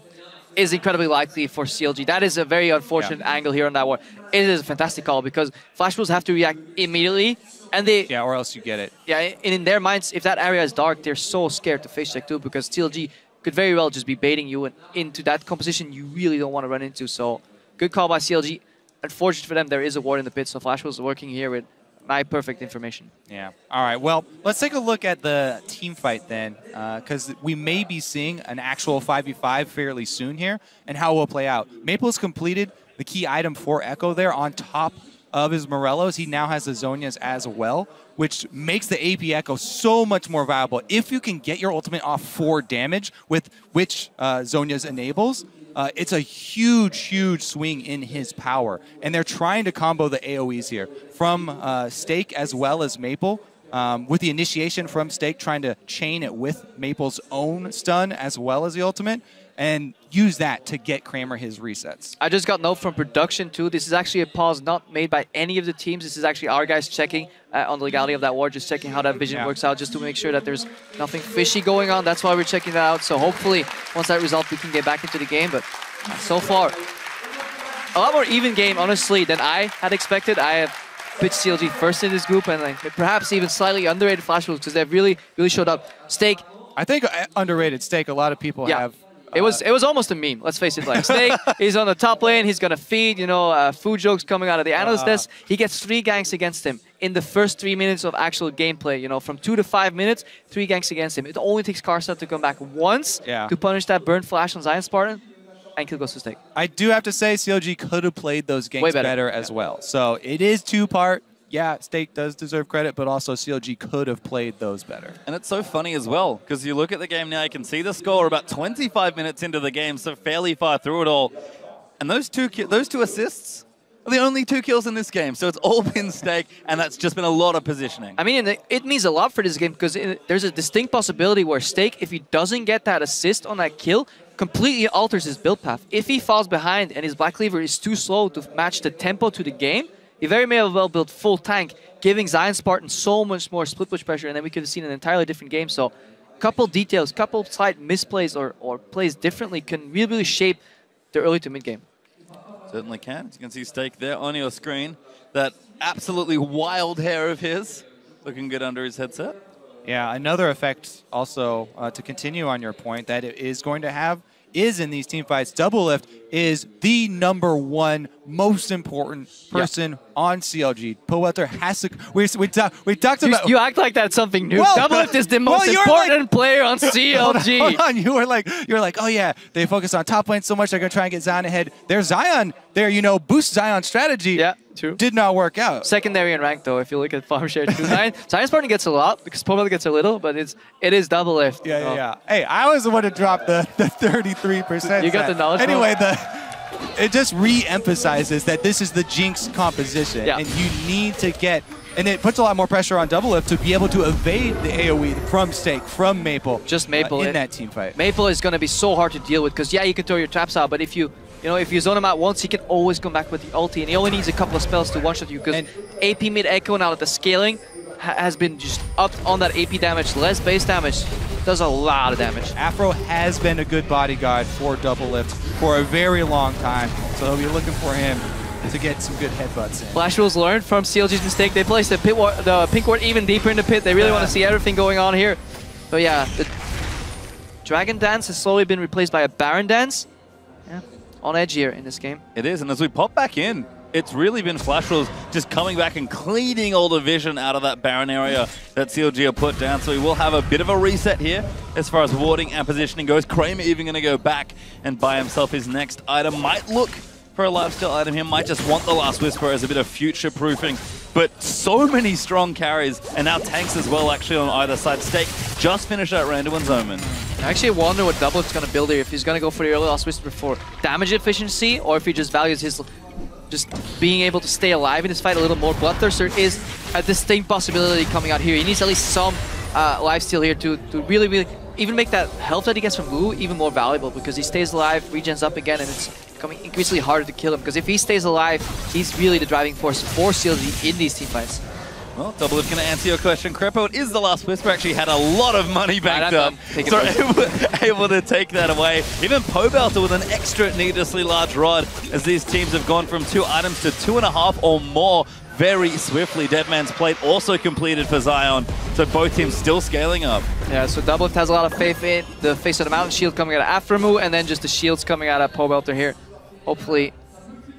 is incredibly likely for CLG. That is a very unfortunate angle here on that ward. It is a fantastic call, because Flash Wolves have to react immediately. And they, yeah, or else you get it. Yeah, and in their minds, if that area is dark, they're so scared to face check too, because CLG could very well just be baiting you into that composition you really don't want to run into. So, good call by CLG. Unfortunate for them, there is a ward in the pit, so Flash Wolves working here with my perfect information. Yeah. All right, well, let's take a look at the team fight then, because we may be seeing an actual 5v5 fairly soon here, and how it will play out. Maple has completed the key item for Ekko there on top of his Morellos. He now has the Zhonya's as well, which makes the AP Ekko so much more valuable. If you can get your ultimate off 4 damage, with which Zhonya's enables, it's a huge, huge swing in his power. And they're trying to combo the AoEs here from Stake as well as Maple. with the initiation from Stake, trying to chain it with Maple's own stun as well as the ultimate, and use that to get Kkramer his resets. I just got note from production too. This is actually a pause not made by any of the teams. This is actually our guys checking on the legality of that war, just checking how that vision works out, just to make sure that there's nothing fishy going on. That's why we're checking that out. So hopefully, once that resolves, we can get back into the game. But so far, a lot more even game, honestly, than I had expected. I have pitched CLG first in this group, and like, perhaps even slightly underrated Flash Wolves because they've really showed up. Stake. I think underrated Stake. A lot of people have. It was almost a meme, let's face it. Like, Snake, he's on the top lane, he's going to feed, food jokes coming out of the analyst desk. He gets 3 ganks against him in the first 3 minutes of actual gameplay. From 2 to 5 minutes, 3 ganks against him. It only takes Karsa to come back once to punish that burn flash on ZionSpartan, and kill goes to Stake. I do have to say, CLG could have played those games better as well. So it is 2-part. Yeah, Stake does deserve credit, but also CLG could have played those better. And it's so funny as well, because you look at the game now, you can see the score about 25 minutes into the game, so fairly far through it all. And those two assists are the only 2 kills in this game, so it's all been Stake, and that's just been a lot of positioning. I mean, it means a lot for this game, because there's a distinct possibility where Stake, if he doesn't get that assist on that kill, completely alters his build path. If he falls behind and his Black Cleaver is too slow to match the tempo to the game, he very may well built full tank, giving ZionSpartan so much more split push pressure, and then we could have seen an entirely different game. So, couple details, couple slight misplays or plays differently can really shape the early to mid game. Certainly can. As you can see Stake there on your screen. That absolutely wild hair of his, looking good under his headset. Yeah, another effect also to continue on your point that it is going to have is in these team fights. Doublelift is the #1 most important person on CLG. Pobelter has to. We talked about. You act like that's something new. Doublelift is the most important player on CLG. Hold on. You were like, oh yeah, they focus on top lane so much. They're gonna try and get Zion ahead. There's Zion. There, boost Zion strategy. Yeah, true. Did not work out. Secondary in rank though, if you look at farm share too. ZionSpartan gets a lot because Pobelter gets a little, but it is Doublelift. Yeah. Hey, I was the one to drop the 33%. You got the knowledge. Anyway, it just re-emphasizes that this is the Jinx composition, and you need to get, and it puts a lot more pressure on Doublelift to be able to evade the AoE from Stake, from Maple. Just Maple in that team fight. Maple is going to be so hard to deal with because you can throw your traps out, but if you zone him out once, he can always come back with the ulti, and he only needs a couple of spells to one-shot you because AP mid Ekko now that the scaling has been just up on that AP damage, less base damage, does a lot of damage. Aphro has been a good bodyguard for Doublelift for a very long time, so he'll be looking for him to get some good headbutts in. Flash Wolves learned from CLG's mistake. They placed the pink ward even deeper in the pit. They really want to see everything going on here. So yeah, the Dragon Dance has slowly been replaced by a Baron Dance. Yeah, on edge here in this game. It is, and as we pop back in, it's really been Flash Wolves just coming back and cleaning all the vision out of that Baron area that CLG have put down. So we will have a bit of a reset here as far as warding and positioning goes. Kkramer even going to go back and buy himself his next item. Might look for a lifesteal item here. Might just want the Last Whisper as a bit of future-proofing. But so many strong carries, and now tanks as well actually on either side. Stake just finished that Randuin's Omen. I actually wonder what Doublelift's going to build here. If he's going to go for the early Last Whisper for damage efficiency, or if he just values his just being able to stay alive in this fight a little more. Bloodthirster is a distinct possibility coming out here. He needs at least some lifesteal here to really even make that health that he gets from Lulu even more valuable, because he stays alive, regens up again, and it's becoming increasingly harder to kill him, because if he stays alive, he's really the driving force for CLG in these team fights. Well, Doublelift going to answer your question. Krepo, it is the Last Whisper. Actually had a lot of money backed up, so able to take that away. Even Pobelter with an extra needlessly large rod, as these teams have gone from 2 items to 2.5 or more very swiftly. Deadman's Plate also completed for Zion, so both teams still scaling up. Yeah, so Doublelift has a lot of faith in the face of the Mountain Shield coming out of Aphromoo, and then just the shields coming out of Pobelter here. Hopefully,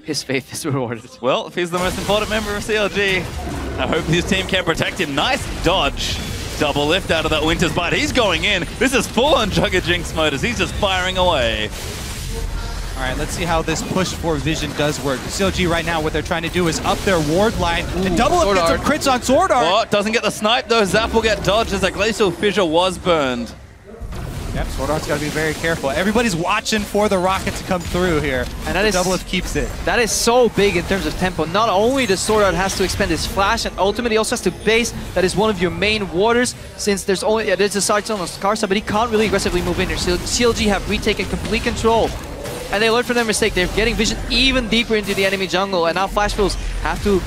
his faith is rewarded. Well, if he's the most important member of CLG, I hope his team can protect him. Nice dodge. Doublelift out of that Winter's Bite. He's going in. This is full-on Jugger Jinx mode as he's just firing away. All right, let's see how this push for vision does work. CLG right now, what they're trying to do is up their ward line. And Doublelift gets some crits on SwordArt. Oh, doesn't get the snipe though. Zap will get dodged as that Glacial Fissure was burned. Yep, SwordArt's got to be very careful. Everybody's watching for the rocket to come through here. And that is Doublelift keeps it. That is so big in terms of tempo. Not only does SwordArt has to expend his flash and ultimate, he also has to base. That is one of your main warders, since there's a side zone on Karsa, but he can't really aggressively move in here. So CLG have retaken complete control. And they learned from their mistake. They're getting vision even deeper into the enemy jungle, and now Flash Wolves have to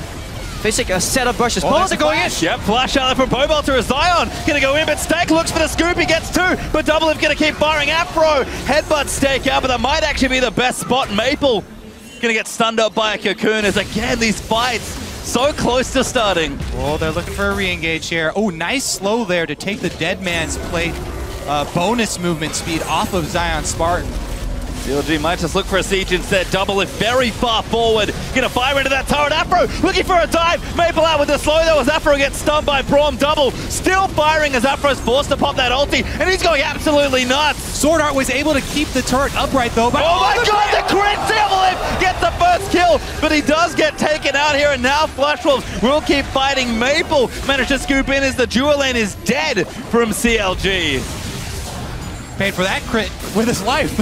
face a set of brushes. Pobelter going in. Yep, flash out there from Pobelter as Zion gonna go in, but Steak looks for the scoop, he gets 2, but Doublelift gonna keep firing. Aphro headbutt Steak out, but that might actually be the best spot. Maple gonna get stunned up by a cocoon as again these fights so close to starting. Oh, they're looking for a re-engage here. Oh, nice slow there to take the Dead Man's Plate bonus movement speed off of ZionSpartan. CLG might just look for a siege instead. Doublelift very far forward. Gonna fire into that turret. Aphro looking for a dive. Maple out with the slow though as Aphro gets stunned by Braum. Double still firing as Aphro's forced to pop that ulti, and he's going absolutely nuts. SwordArt was able to keep the turret upright though. But oh my god, the crit! Doublelift gets the first kill, but he does get taken out here, and now Flash Wolves will keep fighting. Maple managed to scoop in as the dual lane is dead from CLG. Paid for that crit with his life.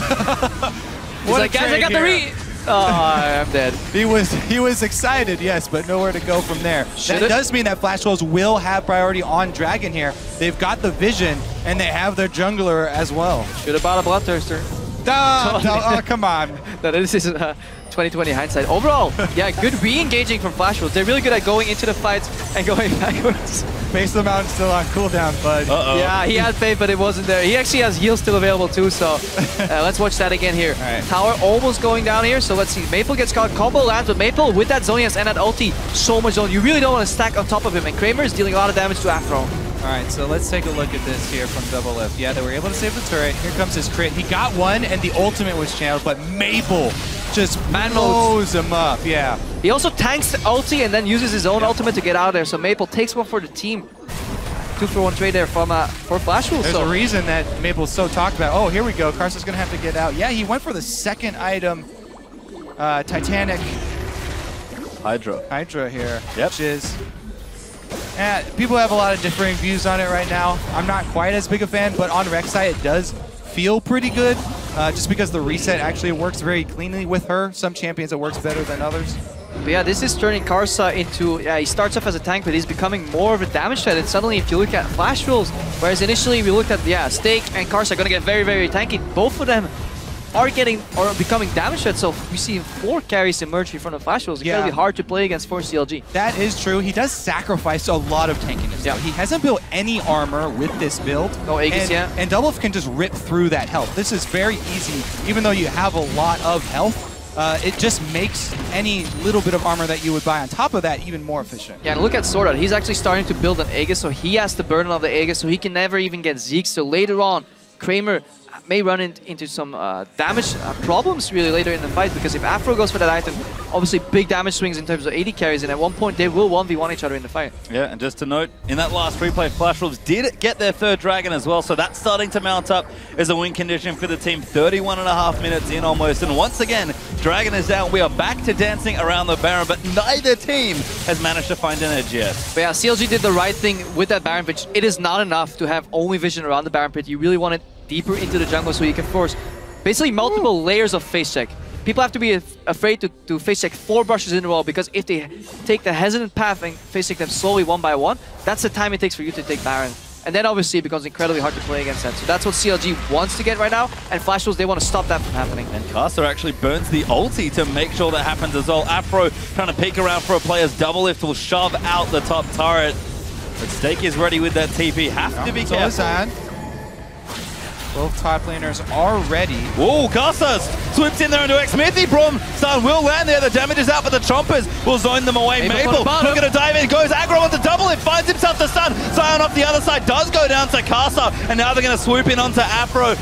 He's like, guys, I got the re. Oh, I'm dead. He was excited, yes, but nowhere to go from there. That does mean that Flash Wolves will have priority on Dragon here. They've got the vision, and they have their jungler as well. Should have bought a Bloodthirster. Oh, come on. No, this is 2020 hindsight. Overall, yeah, good re-engaging from Flash Wolves. They're really good at going into the fights and going backwards. Base of the Mountain's still on cooldown, bud. Yeah, he had faith, but it wasn't there. He actually has heals still available too, so let's watch that again here. Right. Tower almost going down here, so let's see. Maple gets caught, combo lands, but Maple with that Zonias and that ulti, so much zone. You really don't want to stack on top of him, and Kkramer is dealing a lot of damage to Aphro. All right, so let's take a look at this here from Doublelift. Yeah, they were able to save the turret. Here comes his crit. He got one, and the ultimate was channeled, but Maple just blows him up. Yeah. He also tanks the ulti and then uses his own ultimate to get out of there, so Maple takes one for the team. 2-for-1 trade there from for Flash Wolves. There's a reason that Maple's so talked about. Oh, here we go. Karsa's going to have to get out. Yeah, he went for the second item, Titanic Hydra here, which is... people have a lot of differing views on it right now. I'm not quite as big a fan, but on Rek'Sai it does feel pretty good, just because the reset actually works very cleanly with her. Some champions it works better than others. But yeah, this is turning Karsa into, he starts off as a tank, but he's becoming more of a damage threat. And suddenly, if you look at Flash Wolves, whereas initially we looked at, Steak and Karsa are going to get very, very tanky. Both of them are becoming damage threats. So we see 4 carries emerge in front of Flash Wolves. It's going to be hard to play against for CLG. That is true. He does sacrifice a lot of tankiness. Yeah. He hasn't built any armor with this build. No Aegis yet. And Doublelift can just rip through that health. This is very easy, even though you have a lot of health. It just makes any little bit of armor that you would buy on top of that even more efficient. Yeah, and look at SwordArt. He's actually starting to build an Aegis, so he has the burden of the Aegis, so he can never even get Zeke. So later on, Kkramer may run into some damage problems really later in the fight, because if Aphro goes for that item, obviously big damage swings in terms of AD carries, and at one point they will 1v1 each other in the fight. Yeah, and just to note, in that last replay, Flash Wolves did get their 3rd Dragon as well, so that's starting to mount up as a win condition for the team. 31.5 minutes in almost, and once again, Dragon is down. We are back to dancing around the Baron, but neither team has managed to find an edge yet. But yeah, CLG did the right thing with that Baron pit. It is not enough to have only vision around the Baron pit. You really want it deeper into the jungle so you can force basically multiple layers of face check. People have to be afraid to face check 4 brushes in a row, because if they take the hesitant path and face check them slowly one by one, that's the time it takes for you to take Baron. And then obviously it becomes incredibly hard to play against that. So that's what CLG wants to get right now, and Flash Wolves, they want to stop that from happening. And Karsa actually burns the ulti to make sure that happens as well. Aphro trying to peek around for a player's Doublelift will shove out the top turret. But Steak is ready with that TP. Have to be careful. Both top laners are ready. Whoa, Karsa sweeps in there into Xmithie. Braum stun will land there. The damage is out, but the Chompers will zone them away. Maple looking to dive in, goes aggro on the Doublelift, finds himself the stun. Zion off the other side does go down to Karsa, and now they're going to swoop in onto Aphro.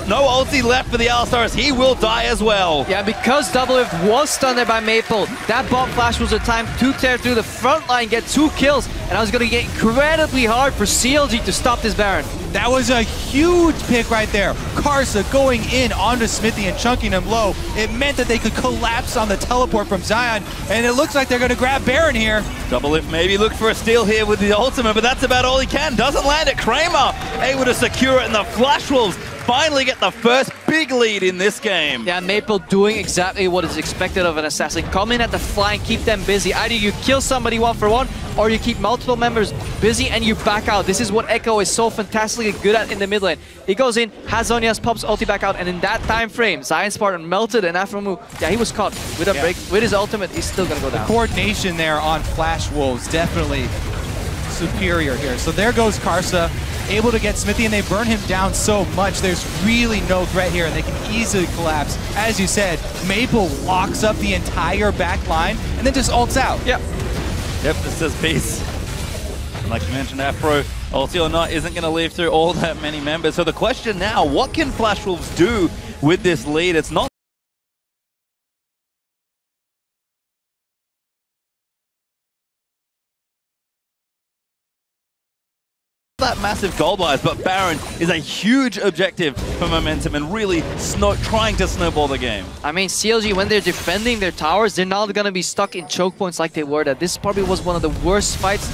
No ulti left for the Alista as he will die as well. Yeah, because Doublelift was stunned there by Maple, that bot flash was a time to tear through the front line, get 2 kills, and I was going to get incredibly hard for CLG to stop this Baron. That was a huge pick right there. Karsa going in onto Xmithie and chunking him low. It meant that they could collapse on the teleport from Zion, and it looks like they're going to grab Baron here. Doublelift maybe look for a steal here with the ultimate, but that's about all he can. Doesn't land it. Kkramer able to secure it, and the Flash Wolves finally get the first big lead in this game. Yeah, Maple doing exactly what is expected of an assassin. Come in at the flank, keep them busy. Either you kill somebody 1-for-1, or you keep multiple members busy and you back out. This is what Ekko is so fantastically good at in the mid lane. He goes in, has Zhonya's, pops ulti back out, and in that time frame, ZionSpartan melted and Aphromoo, yeah, he was caught with a break. With his ultimate, he's still gonna go down. Coordination there on Flash Wolves, definitely superior here. So there goes Karsa, able to get Xmithie, and they burn him down so much. There's really no threat here, and they can easily collapse. As you said, Maple locks up the entire back line and then just ults out. Yep, this is peace. Like you mentioned, Aphro, ulti or not, isn't going to leave through all that many members. So the question now, what can Flash Wolves do with this lead? It's not that massive goal buys, but Baron is a huge objective for momentum and really trying to snowball the game. I mean, CLG, when they're defending their towers, they're not going to be stuck in choke points like they were. That this probably was one of the worst spots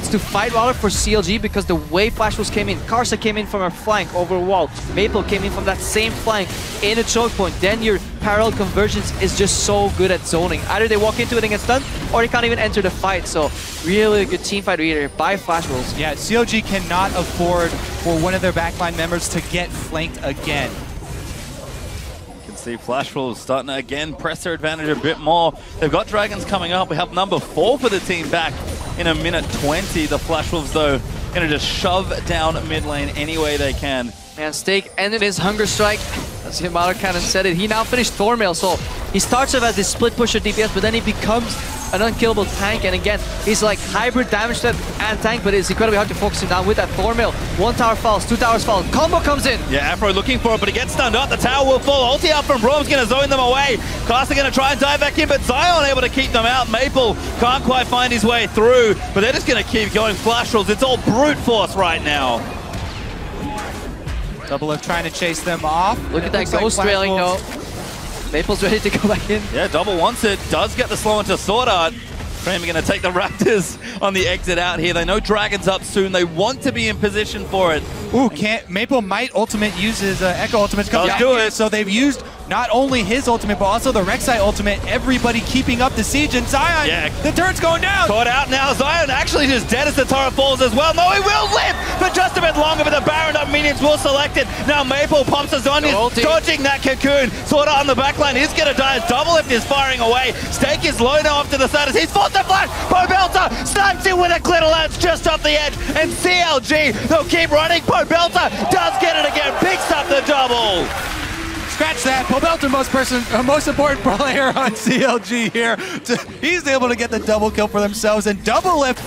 to fight rather for CLG, because the way Flash Wolves came in, Karsa came in from a flank over a wall, Maple came in from that same flank in a choke point, then your parallel convergence is just so good at zoning. Either they walk into it and get stunned, or they can't even enter the fight. So really good team fight here by Flash Wolves. Yeah, CLG cannot afford for one of their backline members to get flanked again. You can see Flash Wolves starting to again press their advantage a bit more. They've got Dragons coming up. We have number 4 for the team back in a minute 20. The Flash Wolves, though, going to just shove down mid lane any way they can. And Stake ended his Hunger Strike. As Yamato Cannon said it, he now finished Thornmail, so he starts off as this split pusher DPS, but then he becomes an unkillable tank, and again, he's like hybrid damage threat and tank, but it's incredibly hard to focus him down with that Thornmail. 1 tower falls, 2 towers fall, combo comes in. Yeah, Aphro looking for it, but he gets stunned up. The tower will fall. Ulti out from Braum's going to zone them away. Karsa going to try and dive back in, but Zion able to keep them out. Maple can't quite find his way through, but they're just going to keep going. Flash Wolves, it's all brute force right now. Doublelift trying to chase them off. Look at that ghost railing though. Maple's ready to go back in. Yeah, Double wants it. Does get the slow into SwordArt. Kkramer going to take the Raptors on the exit out here. They know Dragon's up soon. They want to be in position for it. Ooh, Maple might ultimate use his Ekko ultimate to come down here. So they've used not only his ultimate, but also the Rek'Sai ultimate. Everybody keeping up the siege, and Zion, the turn's going down. Caught out now. Zion actually just dead as the turret falls as well. No, he will live for just a bit longer, but the Baron up minions will select it. Now Maple pumps us on, dodging that cocoon. SwordArt on the backline is going to die as Doublelift is firing away. Stake is low now off to the side as he's forced the flash. Pobelter snipes it with a glitter lance just off the edge, and CLG, they'll keep running. Pobelter does get it again, picks up the double. Scratch that. Pobelter, most important player on CLG here. He's able to get the double kill for themselves, and Doublelift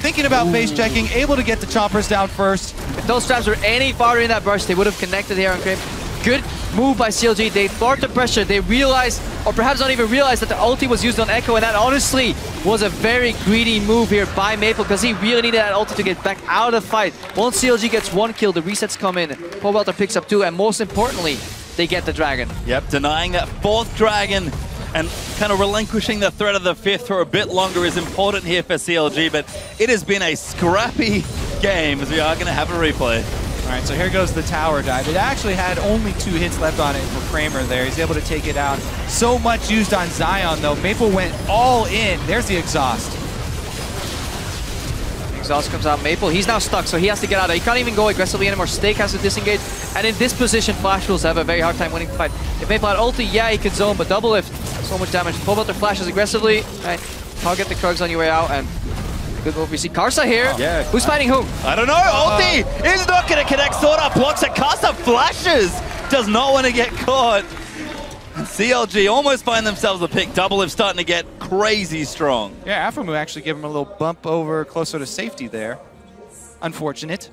thinking about face checking, able to get the chompers down first. If those traps were any farther in that burst, they would have connected here on Kkramer. Good move by CLG. They thwart the pressure. They realized, or perhaps not even realized, that the ulti was used on Ekko, and that honestly was a very greedy move here by Maple, because he really needed that ulti to get back out of the fight. Once CLG gets 1 kill, the resets come in. Pobelter picks up 2, and most importantly, they get the dragon. Yep, denying that 4th dragon and kind of relinquishing the threat of the 5th for a bit longer is important here for CLG, but it has been a scrappy game, as we are going to have a replay. All right, so here goes the tower dive. It actually had only 2 hits left on it for Kkramer there. He's able to take it out. So much used on Zion, though. Maple went all in. There's the exhaust. Exhaust comes out. Maple, he's now stuck, so he has to get out. He can't even go aggressively anymore. Stake has to disengage. And in this position, Flash Wolves have a very hard time winning the fight. If Maple had ulti, yeah, he could zone, but Doublelift, so much damage. Pobelter flashes aggressively. Right. Target the Krugs on your way out, and good move. We see Karsa here. Yeah. Who's fighting who? I don't know. Ulti is not going to connect. SwordArt blocks it. Karsa flashes. Does not want to get caught. CLG almost find themselves a pick. Doublelift starting to get crazy strong. Yeah, Aphromoo actually gave him a little bump over closer to safety there. Unfortunate.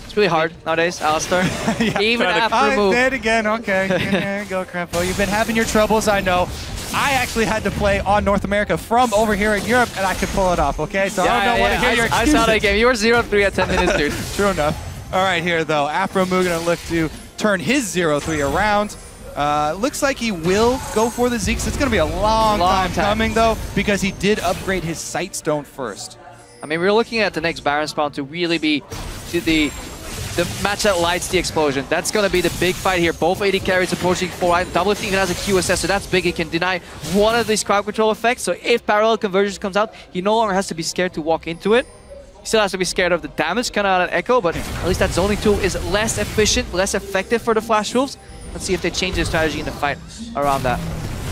It's really hard nowadays, Alista. Yeah, even Aphromoo. Dead again. Okay. There you go, Crampo. You've been having your troubles, I know. I actually had to play on North America from over here in Europe, and I could pull it off, okay? So I don't want to hear your excuses. I saw that game. You were 0-3 at 10 minutes, dude. True enough. All right, here, though. Aphromoo going to look to turn his 0-3 around. Looks like he will go for the Zeeks. It's going to be a long time coming, though, because he did upgrade his Sightstone first. I mean, we're looking at the next Baron spawn to really be the the match that lights the explosion. That's going to be the big fight here. Both AD carries approaching 4. Doublelift even has a QSS, so that's big. He can deny one of these crowd control effects. So if parallel convergence comes out, he no longer has to be scared to walk into it. He still has to be scared of the damage coming out of Ekko, but at least that zoning tool is less efficient, less effective for the Flash Wolves. Let's see if they change their strategy in the fight around that.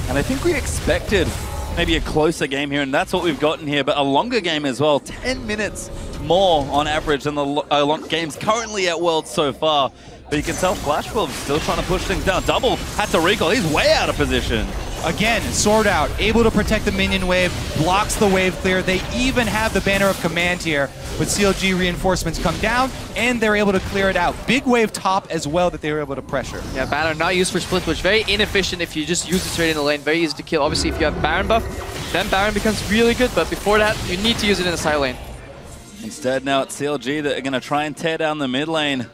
And I think we expected maybe a closer game here, and that's what we've gotten here, but a longer game as well. 10 minutes more on average than the games currently at Worlds so far. But you can tell Flash Wolves still trying to push things down. Double had to recall. He's way out of position. Again, SwordArt, able to protect the minion wave, blocks the wave clear. They even have the banner of command here, but CLG reinforcements come down, and they're able to clear it out. Big wave top as well that they were able to pressure. Yeah, banner not used for split push. Very inefficient if you just use it straight in the lane. Very easy to kill. Obviously, if you have Baron buff, then Baron becomes really good, but before that, you need to use it in the side lane. Instead, now it's CLG that are going to try and tear down the mid lane.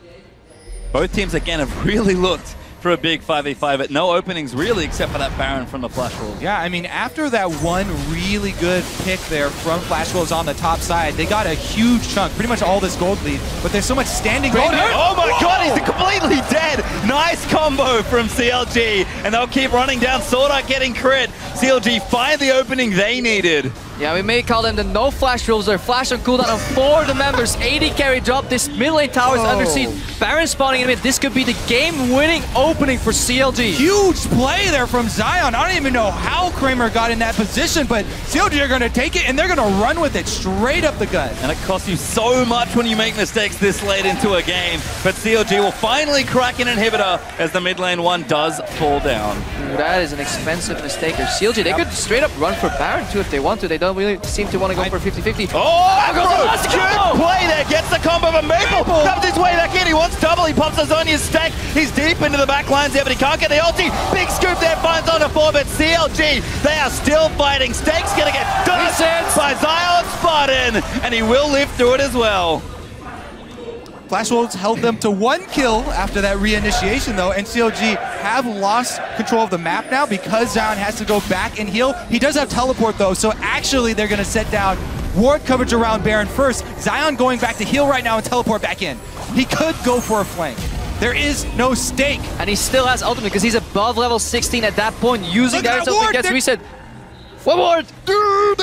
Both teams, again, have really looked for a big 5v5 at no openings really except for that Baron from the Flash Wolves. Yeah, I mean, after that one really good pick there from Flash Wolves on the top side, they got a huge chunk, pretty much all this gold lead, but there's so much standing gold. Oh my god, he's completely dead! Nice combo from CLG, and they'll keep running down. SwordArt getting crit. CLG find the opening they needed. Yeah, we may call them the no Flash Wolves. They're flash on cooldown on 4 of the members. AD carry drop. This mid lane tower is under siege. Baron spawning in mid. This could be the game-winning opening for CLG. Huge play there from Zion. I don't even know how Kkramer got in that position, but CLG are going to take it, and they're going to run with it straight up the gut. And it costs you so much when you make mistakes this late into a game. But CLG will finally crack an inhibitor as the mid lane one does fall down. Ooh, that is an expensive mistake. CLG, they could straight up run for Baron too if they want to. They don't really seem to want to go for 50-50. Oh, good play there. Gets the combo of Maple. Comes his way back in. He wants double. He pops his Zonya's stack. He's deep into the back lines there, but he can't get the ulti. Big scoop there. Finds on a 4, but CLG, they are still fighting. Stake's going to get done by ZionSpartan, and he will live through it as well. Flash Wolves held them to 1 kill after that reinitiation, though, and CLG have lost control of the map now because Zion has to go back and heal. He does have teleport, though, so actually they're going to set down ward coverage around Baron first. Zion going back to heal right now and teleport back in. He could go for a flank. There is no stake. And he still has ultimate because he's above level 16 at that point, using that ultimate gets reset. What ward? Dude,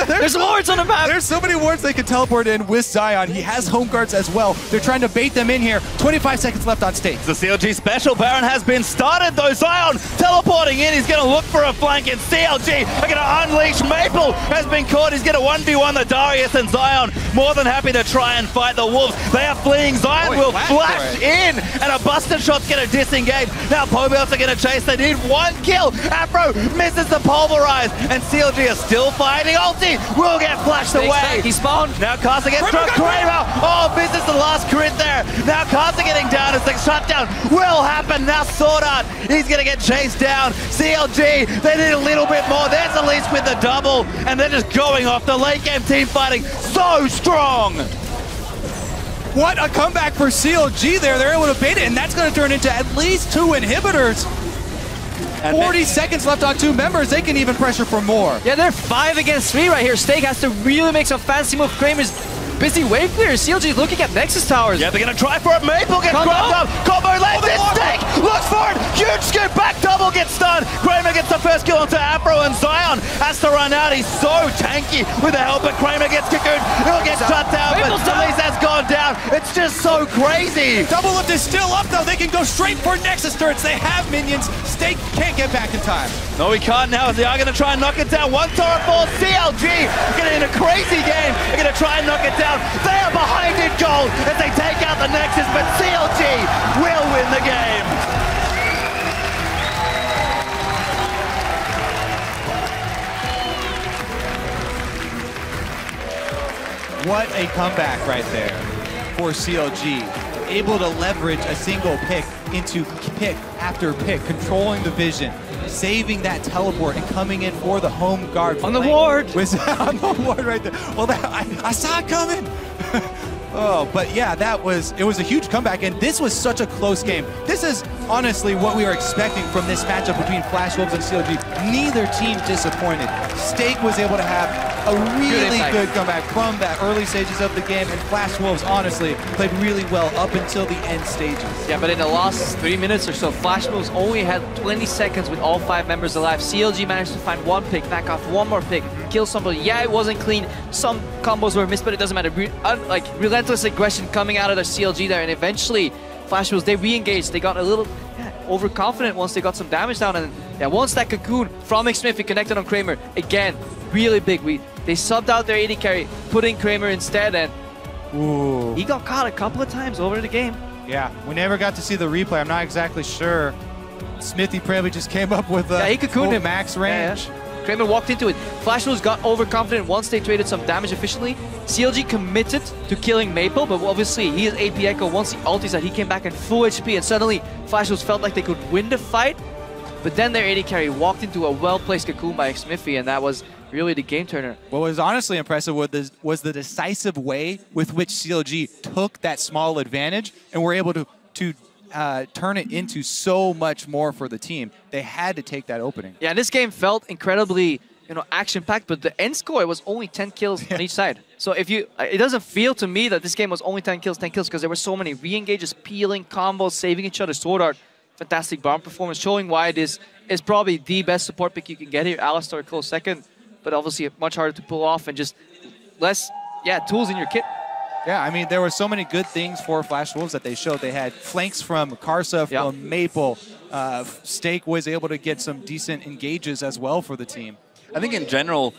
there's wards on the map. There's so many wards they can teleport in with Zion. He has home guards as well. They're trying to bait them in here. 25 seconds left on stake. The CLG special Baron has been started though. Zion teleporting in. He's going to look for a flank, and CLG are going to unleash. Maple has been caught. He's going to 1v1 the Darius, and Zion more than happy to try and fight the Wolves. They are fleeing. Zion will flash in, and a buster shot's going to disengage. Now Pobelter are going to chase. They need 1 kill. Afro misses the pulverize, and CLG are still fighting. Ulti will get flashed away. He spawned. Now Karsa gets struck. Kkramer. Oh, misses the last crit there. Now Karsa getting down as the shutdown will happen. Now SwordArt, he's going to get chased down. CLG, they need a little bit more. There's Elise with the double, and they're just going off. The late game team fighting so strong. What a comeback for CLG there. They're able to bait it, and that's going to turn into at least 2 inhibitors. And 40 seconds left on 2 members. They can even pressure for more. Yeah, they're 5 against 3 right here. Stake has to really make some fancy move. Kkramer's busy wave clear. CLG looking at Nexus towers. Yeah, they're going to try for it. Maple gets grabbed up. Combo lands it. Stake looks for it. Huge scoop back. Double gets stunned. Kkramer gets the first kill onto Afro, and Zion has to run out. He's so tanky with the help, but Kkramer gets cocooned. He'll get shut down, but Elise has gone down. It's just so crazy. Doublelift is still up, though. They can go straight for Nexus turrets. They have minions. Stake can't get back in time. No, he can't now. They are going to try and knock it down. 1 turret falls. CLG getting in a crazy game. They're going to try and knock it down. They are behind in gold as they take out the Nexus, but CLG will win the game. What a comeback right there for CLG. Able to leverage a single pick into pick after pick, controlling the vision, saving that teleport, and coming in for the home guard. On the ward! On the ward right there. Well, I saw it coming. Oh, but yeah, it was a huge comeback, and this was such a close game. This is honestly what we were expecting from this matchup between Flash Wolves and CLG. Neither team disappointed. Stake was able to have a really good comeback from the early stages of the game, and Flash Wolves honestly played really well up until the end stages. Yeah, but in the last 3 minutes or so, Flash Wolves only had 20 seconds with all 5 members alive. CLG managed to find 1 pick, back off 1 more pick, kill somebody. Yeah, it wasn't clean. Some combos were missed, but it doesn't matter. Like relentless aggression coming out of the CLG there, and eventually Flash Wolves, they re-engaged. They got a little overconfident once they got some damage down, and yeah, once that cocoon from Xmithie connected on Kkramer, again, really big. They subbed out their AD carry, put in Kkramer instead, and he got caught a couple of times over the game. Yeah, we never got to see the replay. I'm not exactly sure. Xmithie probably just came up with a he cocooned him. Max range. Kkramer walked into it. Flash Wolves got overconfident once they traded some damage efficiently. CLG committed to killing Maple, but obviously he is AP Ekko. Once he ultis that, he came back in full HP, and suddenly Flash Wolves felt like they could win the fight. But then their AD carry walked into a well-placed cocoon by Xmithie, and that was really the game turner. What was honestly impressive was the decisive way with which CLG took that small advantage and were able to turn it into so much more for the team. They had to take that opening. Yeah, this game felt incredibly, action-packed, but the end score was only 10 kills on each side. So it doesn't feel to me that this game was only 10 kills, because there were so many re-engages, peeling, combos, saving each other. SwordArt, fantastic Braum performance, showing why this is probably the best support pick you can get here. Alista a close second, but obviously much harder to pull off, and just less, tools in your kit. Yeah, I mean, there were so many good things for Flash Wolves that they showed. They had flanks from Karsa, from Maple. Steak was able to get some decent engages as well for the team. I think in general,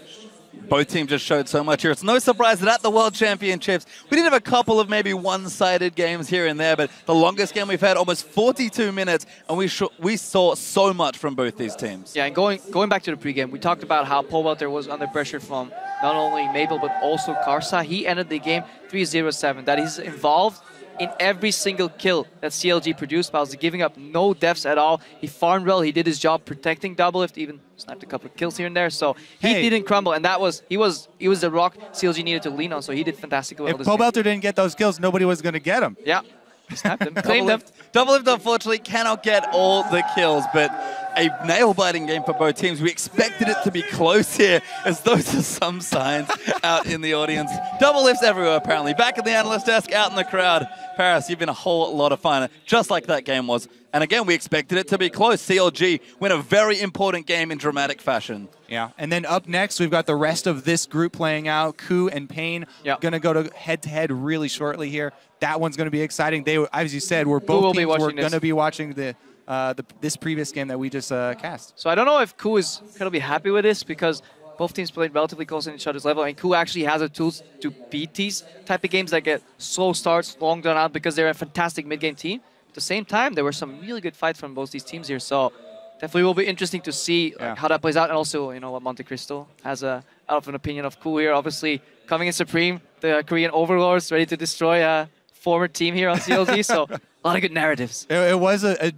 both teams just showed so much here. It's no surprise that at the World Championships, we did have a couple of maybe one-sided games here and there, but the longest game we've had, almost 42 minutes, and we saw so much from both these teams. Yeah, and going back to the pregame, we talked about how Pobelter was under pressure from not only Maple, but also Karsa. He ended the game 3-0-7. That he's involved in every single kill that CLG produced, while giving up no deaths at all. He farmed well. He did his job protecting Doublelift, even sniped a couple of kills here and there. So he didn't crumble, and he was the rock CLG needed to lean on. So he did fantastic well. If Pobelter didn't get those kills, nobody was going to get him. Yeah, he snapped them, claimed them. Doublelift unfortunately cannot get all the kills, but a nail-biting game for both teams. We expected it to be close here, as those are some signs out in the audience. Doublelifts everywhere, apparently. Back at the analyst desk, out in the crowd. Paris, you've been a whole lot of fun, just like that game was. And again, we expected it to be close. CLG win a very important game in dramatic fashion. Yeah, and then up next, we've got the rest of this group playing out. Ku and Pain going to go to head-to-head really shortly here. That one's going to be exciting. They, as you said, both teams were going to be watching this previous game that we just cast. So I don't know if Ku is going to be happy with this, because both teams played relatively close in each other's level, and Ku actually has the tools to beat these type of games that get slow starts, long drawn out, because they're a fantastic mid-game team. At the same time, there were some really good fights from both these teams here, so definitely will be interesting to see how that plays out, and also, what Monte Cristo has out of an opinion of Ku here. Obviously, coming in Supreme, the Korean overlords, ready to destroy a former team here on CLG, so a lot of good narratives.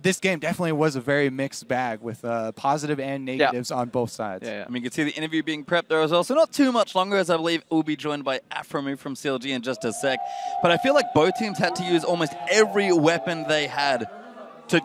This game definitely was a very mixed bag with positive and negatives on both sides. I mean, you can see the interview being prepped there as well. So not too much longer, as I believe we'll be joined by Aphromoo from CLG in just a sec. But I feel like both teams had to use almost every weapon they had to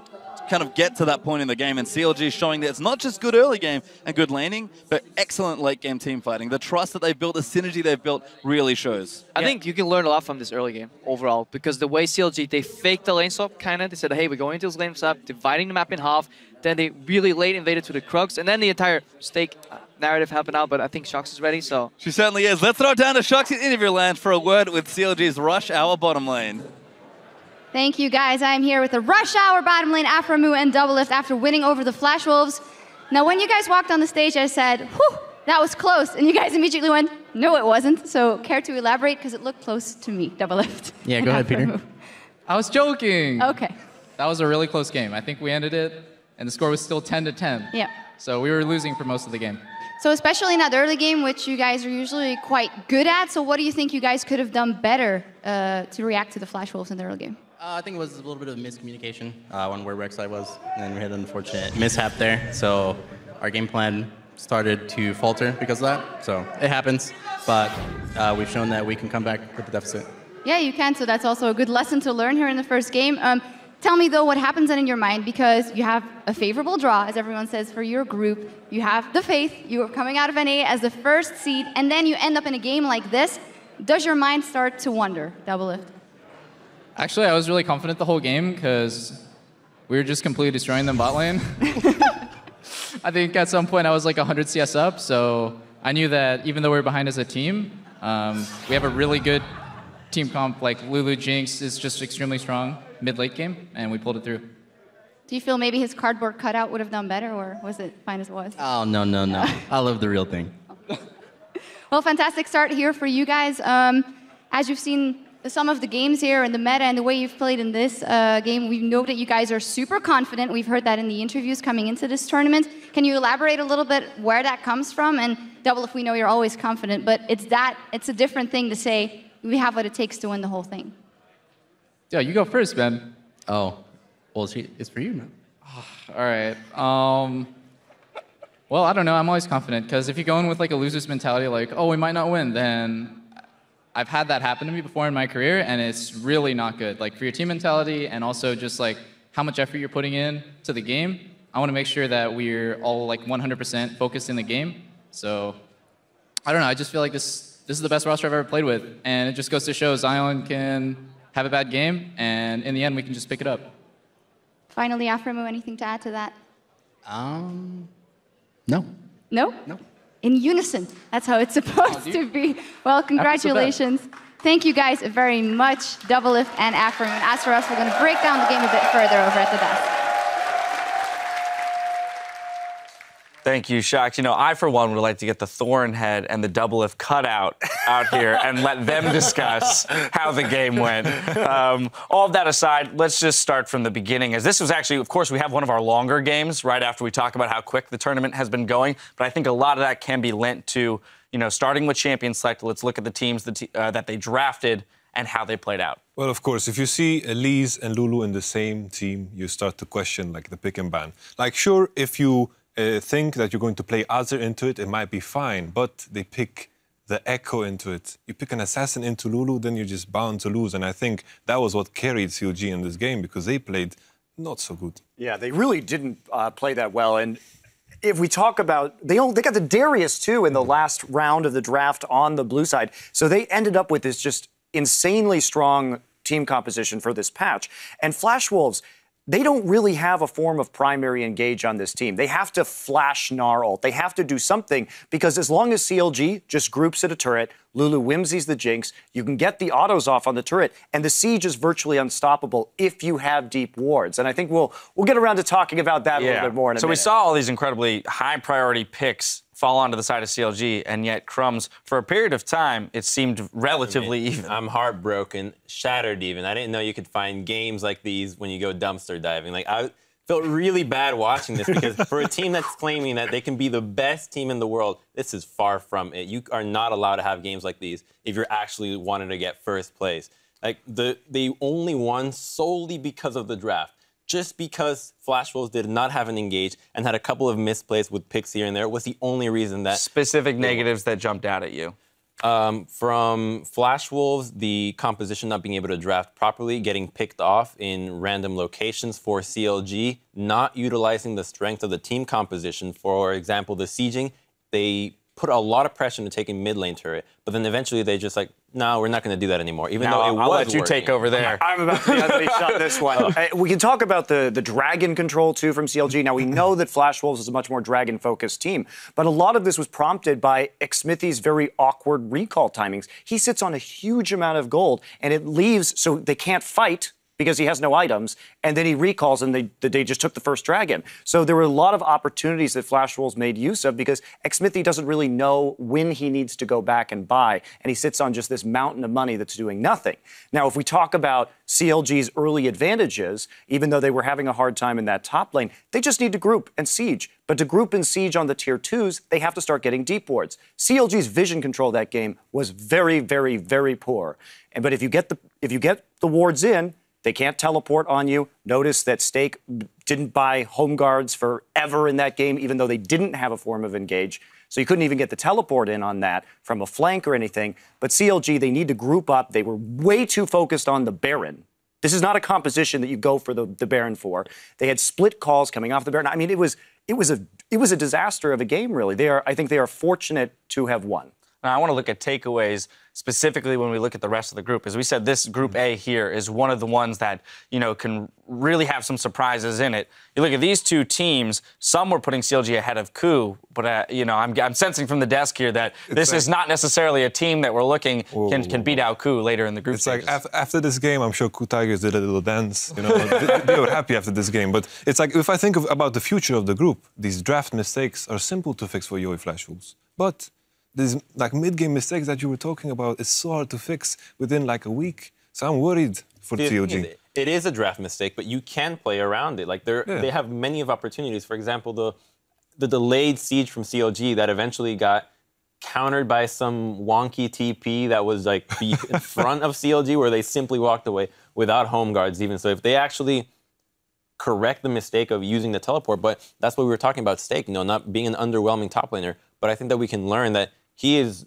kind of get to that point in the game, and CLG showing that it's not just good early game and good laning, but excellent late game team fighting. The trust that they've built, the synergy they've built really shows. I think you can learn a lot from this early game overall, because the way CLG, they faked the lane swap kind of. They said, hey, we're going into this lane swap, dividing the map in half. Then they really late invaded to the Krugs, and then the entire stake narrative happened out, but I think Shox is ready, so. She certainly is. Let's throw it down to Shox in interview land for a word with CLG's Rush Hour bottom lane. Thank you, guys. I'm here with the Rush Hour bottom lane, Aphromoo and Doublelift after winning over the Flash Wolves. Now, when you guys walked on the stage, I said, whew, that was close. And you guys immediately went, no, it wasn't. So care to elaborate? Because it looked close to me, Doublelift. Yeah, go ahead, Peter. I was joking. Okay. That was a really close game. I think we ended it, and the score was still 10-10. Yeah. So we were losing for most of the game. So especially in that early game, which you guys are usually quite good at, so what do you think you guys could have done better to react to the Flash Wolves in the early game? I think it was a little bit of miscommunication on where Rek'Sai was, and then we had an unfortunate mishap there. So our game plan started to falter because of that. So it happens, but we've shown that we can come back with the deficit. Yeah, you can. So that's also a good lesson to learn here in the first game. Tell me, though, what happens then in your mind, because you have a favorable draw, as everyone says, for your group. You have the faith. You are coming out of NA as the first seed, and then you end up in a game like this. Does your mind start to wonder, Doublelift? Actually, I was really confident the whole game because we were just completely destroying them bot lane. I think at some point I was like 100 CS up, so I knew that even though we were behind as a team, we have a really good team comp. Like Lulu, Jinx is just extremely strong mid-late game, and we pulled it through. Do you feel maybe his cardboard cutout would have done better, or was it fine as it was? Oh, no, no, no. I love the real thing. Well, fantastic start here for you guys. As you've seen some of the games here and the meta and the way you've played in this game, we know that you guys are super confident. We've heard that in the interviews coming into this tournament. Can you elaborate a little bit where that comes from? And Doublelift, we know you're always confident, but it's a different thing to say we have what it takes to win the whole thing. Yeah, you go first, Ben. Oh, well, it's for you, man. All right. Well, I don't know. I'm always confident because if you go in with like a loser's mentality, like, oh, we might not win, then I've had that happen to me before in my career, and it's really not good. Like for your team mentality and also just like how much effort you're putting in to the game, I want to make sure that we're all like 100% focused in the game. So I don't know. I just feel like this is the best roster I've ever played with, and it just goes to show Zion can have a bad game, and in the end, we can just pick it up. Finally, Aphromoo, anything to add to that? No. No? No. In unison. That's how it's supposed to be. Well, congratulations. Thank you guys very much, Doublelift and Aphromoo. And as for us, we're going to break down the game a bit further over at the desk. Thank you, Shaq. You know, I, for one, would like to get the Thorn head and the Doublelift cutout out here and let them discuss how the game went. All of that aside, let's just start from the beginning, as this was actually, of course, we have one of our longer games right after we talk about how quick the tournament has been going, but I think a lot of that can be lent to, you know, starting with Champion Select, let's look at the teams that they drafted and how they played out. Well, of course, if you see Elise and Lulu in the same team, you start to question, like, the pick and ban. Like, sure, if you think that you're going to play Azir into it, it might be fine, but they pick the Ekko into it. You pick an assassin into Lulu, then you're just bound to lose. And I think that was what carried CLG in this game, because they played not so good. Yeah, they really didn't play that well. And if we talk about, they got the Darius, too, in the last round of the draft on the blue side. So they ended up with this just insanely strong team composition for this patch. And Flash Wolves, they don't really have a form of primary engage on this team. They have to flash Gnar ult. They have to do something, because as long as CLG just groups at a turret, Lulu whimsies the Jinx, you can get the autos off on the turret, and the siege is virtually unstoppable if you have deep wards. And I think we'll get around to talking about that a little bit more in a minute. We saw all these incredibly high priority picks fall onto the side of CLG, and yet Crumbs, for a period of time, it seemed relatively even. I'm heartbroken, shattered even. I didn't know you could find games like these when you go dumpster diving. Like, I felt really bad watching this, because for a team that's claiming that they can be the best team in the world, this is far from it. You are not allowed to have games like these if you're actually wanting to get first place. Like, they only won solely because of the draft. Just because Flash Wolves did not have an engage and had a couple of misplays with picks here and there was the only reason that... Specific negatives that jumped out at you. From Flash Wolves, the composition not being able to draft properly, getting picked off in random locations for CLG, not utilizing the strength of the team composition. For example, the sieging, they put a lot of pressure into taking mid lane turret, but then eventually they just like, no, we're not going to do that anymore, even though it was I'll let you working. take over there. I'm about to let me shot this one. We can talk about the dragon control, too, from CLG. Now, we know that Flash Wolves is a much more dragon-focused team, but a lot of this was prompted by Xmithie's very awkward recall timings. He sits on a huge amount of gold, and it leaves, so they can't fight because he has no items, and then he recalls, and they just took the first dragon. So there were a lot of opportunities that Flash Wolves made use of, because Xmithie doesn't really know when he needs to go back and buy, and he sits on just this mountain of money that's doing nothing. Now, if we talk about CLG's early advantages, even though they were having a hard time in that top lane, they just need to group and siege. But to group and siege on the tier 2s, they have to start getting deep wards. CLG's vision control that game was very, very, very poor. But if you get the wards in, they can't teleport on you. Notice that Stake didn't buy home guards forever in that game, even though they didn't have a form of engage. So you couldn't even get the teleport in on that from a flank or anything. But CLG, they need to group up. They were way too focused on the Baron This is not a composition that you go for the Baron for. They had split calls coming off the Baron. I mean, it was a disaster of a game, really. I think they are fortunate to have won. Now, I want to look at takeaways specifically when we look at the rest of the group. As we said, this Group A here is one of the ones that, can really have some surprises in it. You look at these two teams, some were putting CLG ahead of KU, but, I'm sensing from the desk here that this is not necessarily a team that we're looking can beat out KU later in the group stages. Like after this game, I'm sure KU Tigers did a little dance. They were happy after this game. But it's like, if I think about the future of the group, these draft mistakes are simple to fix for Yowie Flash Wolves. But these like mid-game mistakes that you were talking about, it's so hard to fix within like a week. So I'm worried for CLG. It is a draft mistake, but you can play around it. Like they have many of opportunities. For example, the delayed siege from CLG that eventually got countered by some wonky TP that was like in front of CLG, where they simply walked away without home guards even. So if they actually correct the mistake of using the teleport, but that's what we were talking about, Stake, not being an underwhelming top laner. But I think that we can learn that he is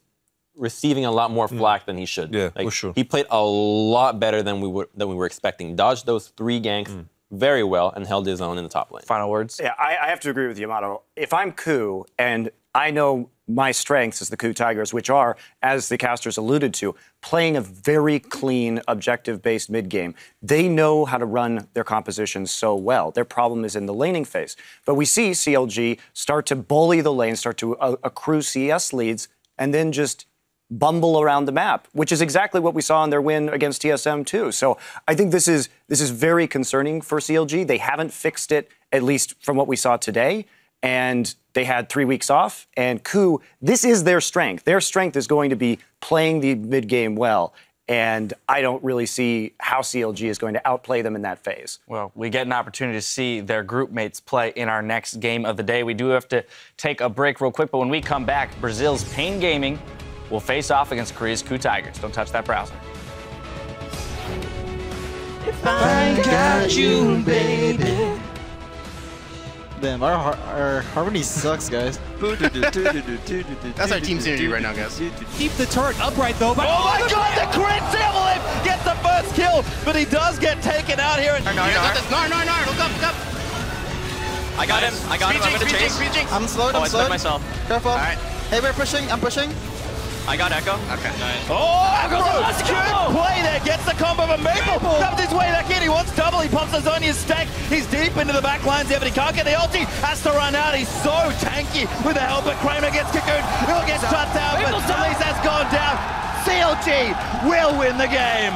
receiving a lot more flack than he should. Yeah, for sure. He played a lot better than we were expecting. Dodged those 3 ganks very well and held his own in the top lane. Final words? Yeah, I have to agree with Yamato. If I'm KU and I know my strengths as the KU Tigers, which are, as the casters alluded to, playing a very clean, objective-based mid-game. They know how to run their compositions so well. Their problem is in the laning phase. But we see CLG start to bully the lane, start to accrue CS leads, and then just bumble around the map, which is exactly what we saw in their win against TSM too. So I think this is very concerning for CLG. They haven't fixed it, at least from what we saw today. And they had 3 weeks off. And KU, this is their strength. Their strength is going to be playing the mid-game well. And I don't really see how CLG is going to outplay them in that phase. Well, we get an opportunity to see their group mates play in our next game of the day. We do have to take a break real quick, but when we come back, Brazil's Pain Gaming will face off against Korea's KU Tigers. Don't touch that browser. If I got you, baby. Damn, our harmony sucks, guys. That's our team synergy right now, guys. Keep the turret upright, though. But oh my god, the crit! Doublelift gets the first kill, but he does get taken out here. Gnar, look up. I got him. I'm gonna chase. I'm slowed, I'm slowed. Myself. Careful. All right. Hey, we're pushing, I'm pushing. I got Ekko. Okay. Nice. Oh, good play there. Gets the combo of a Maple. Comes his way back in. He wants double. He pops the Zonia's stack. He's deep into the back lines there, but he can't get the ulti. Has to run out. He's so tanky with the help. But Kkramer gets cocooned. He'll get shut down, but Elise has gone down. CLG will win the game.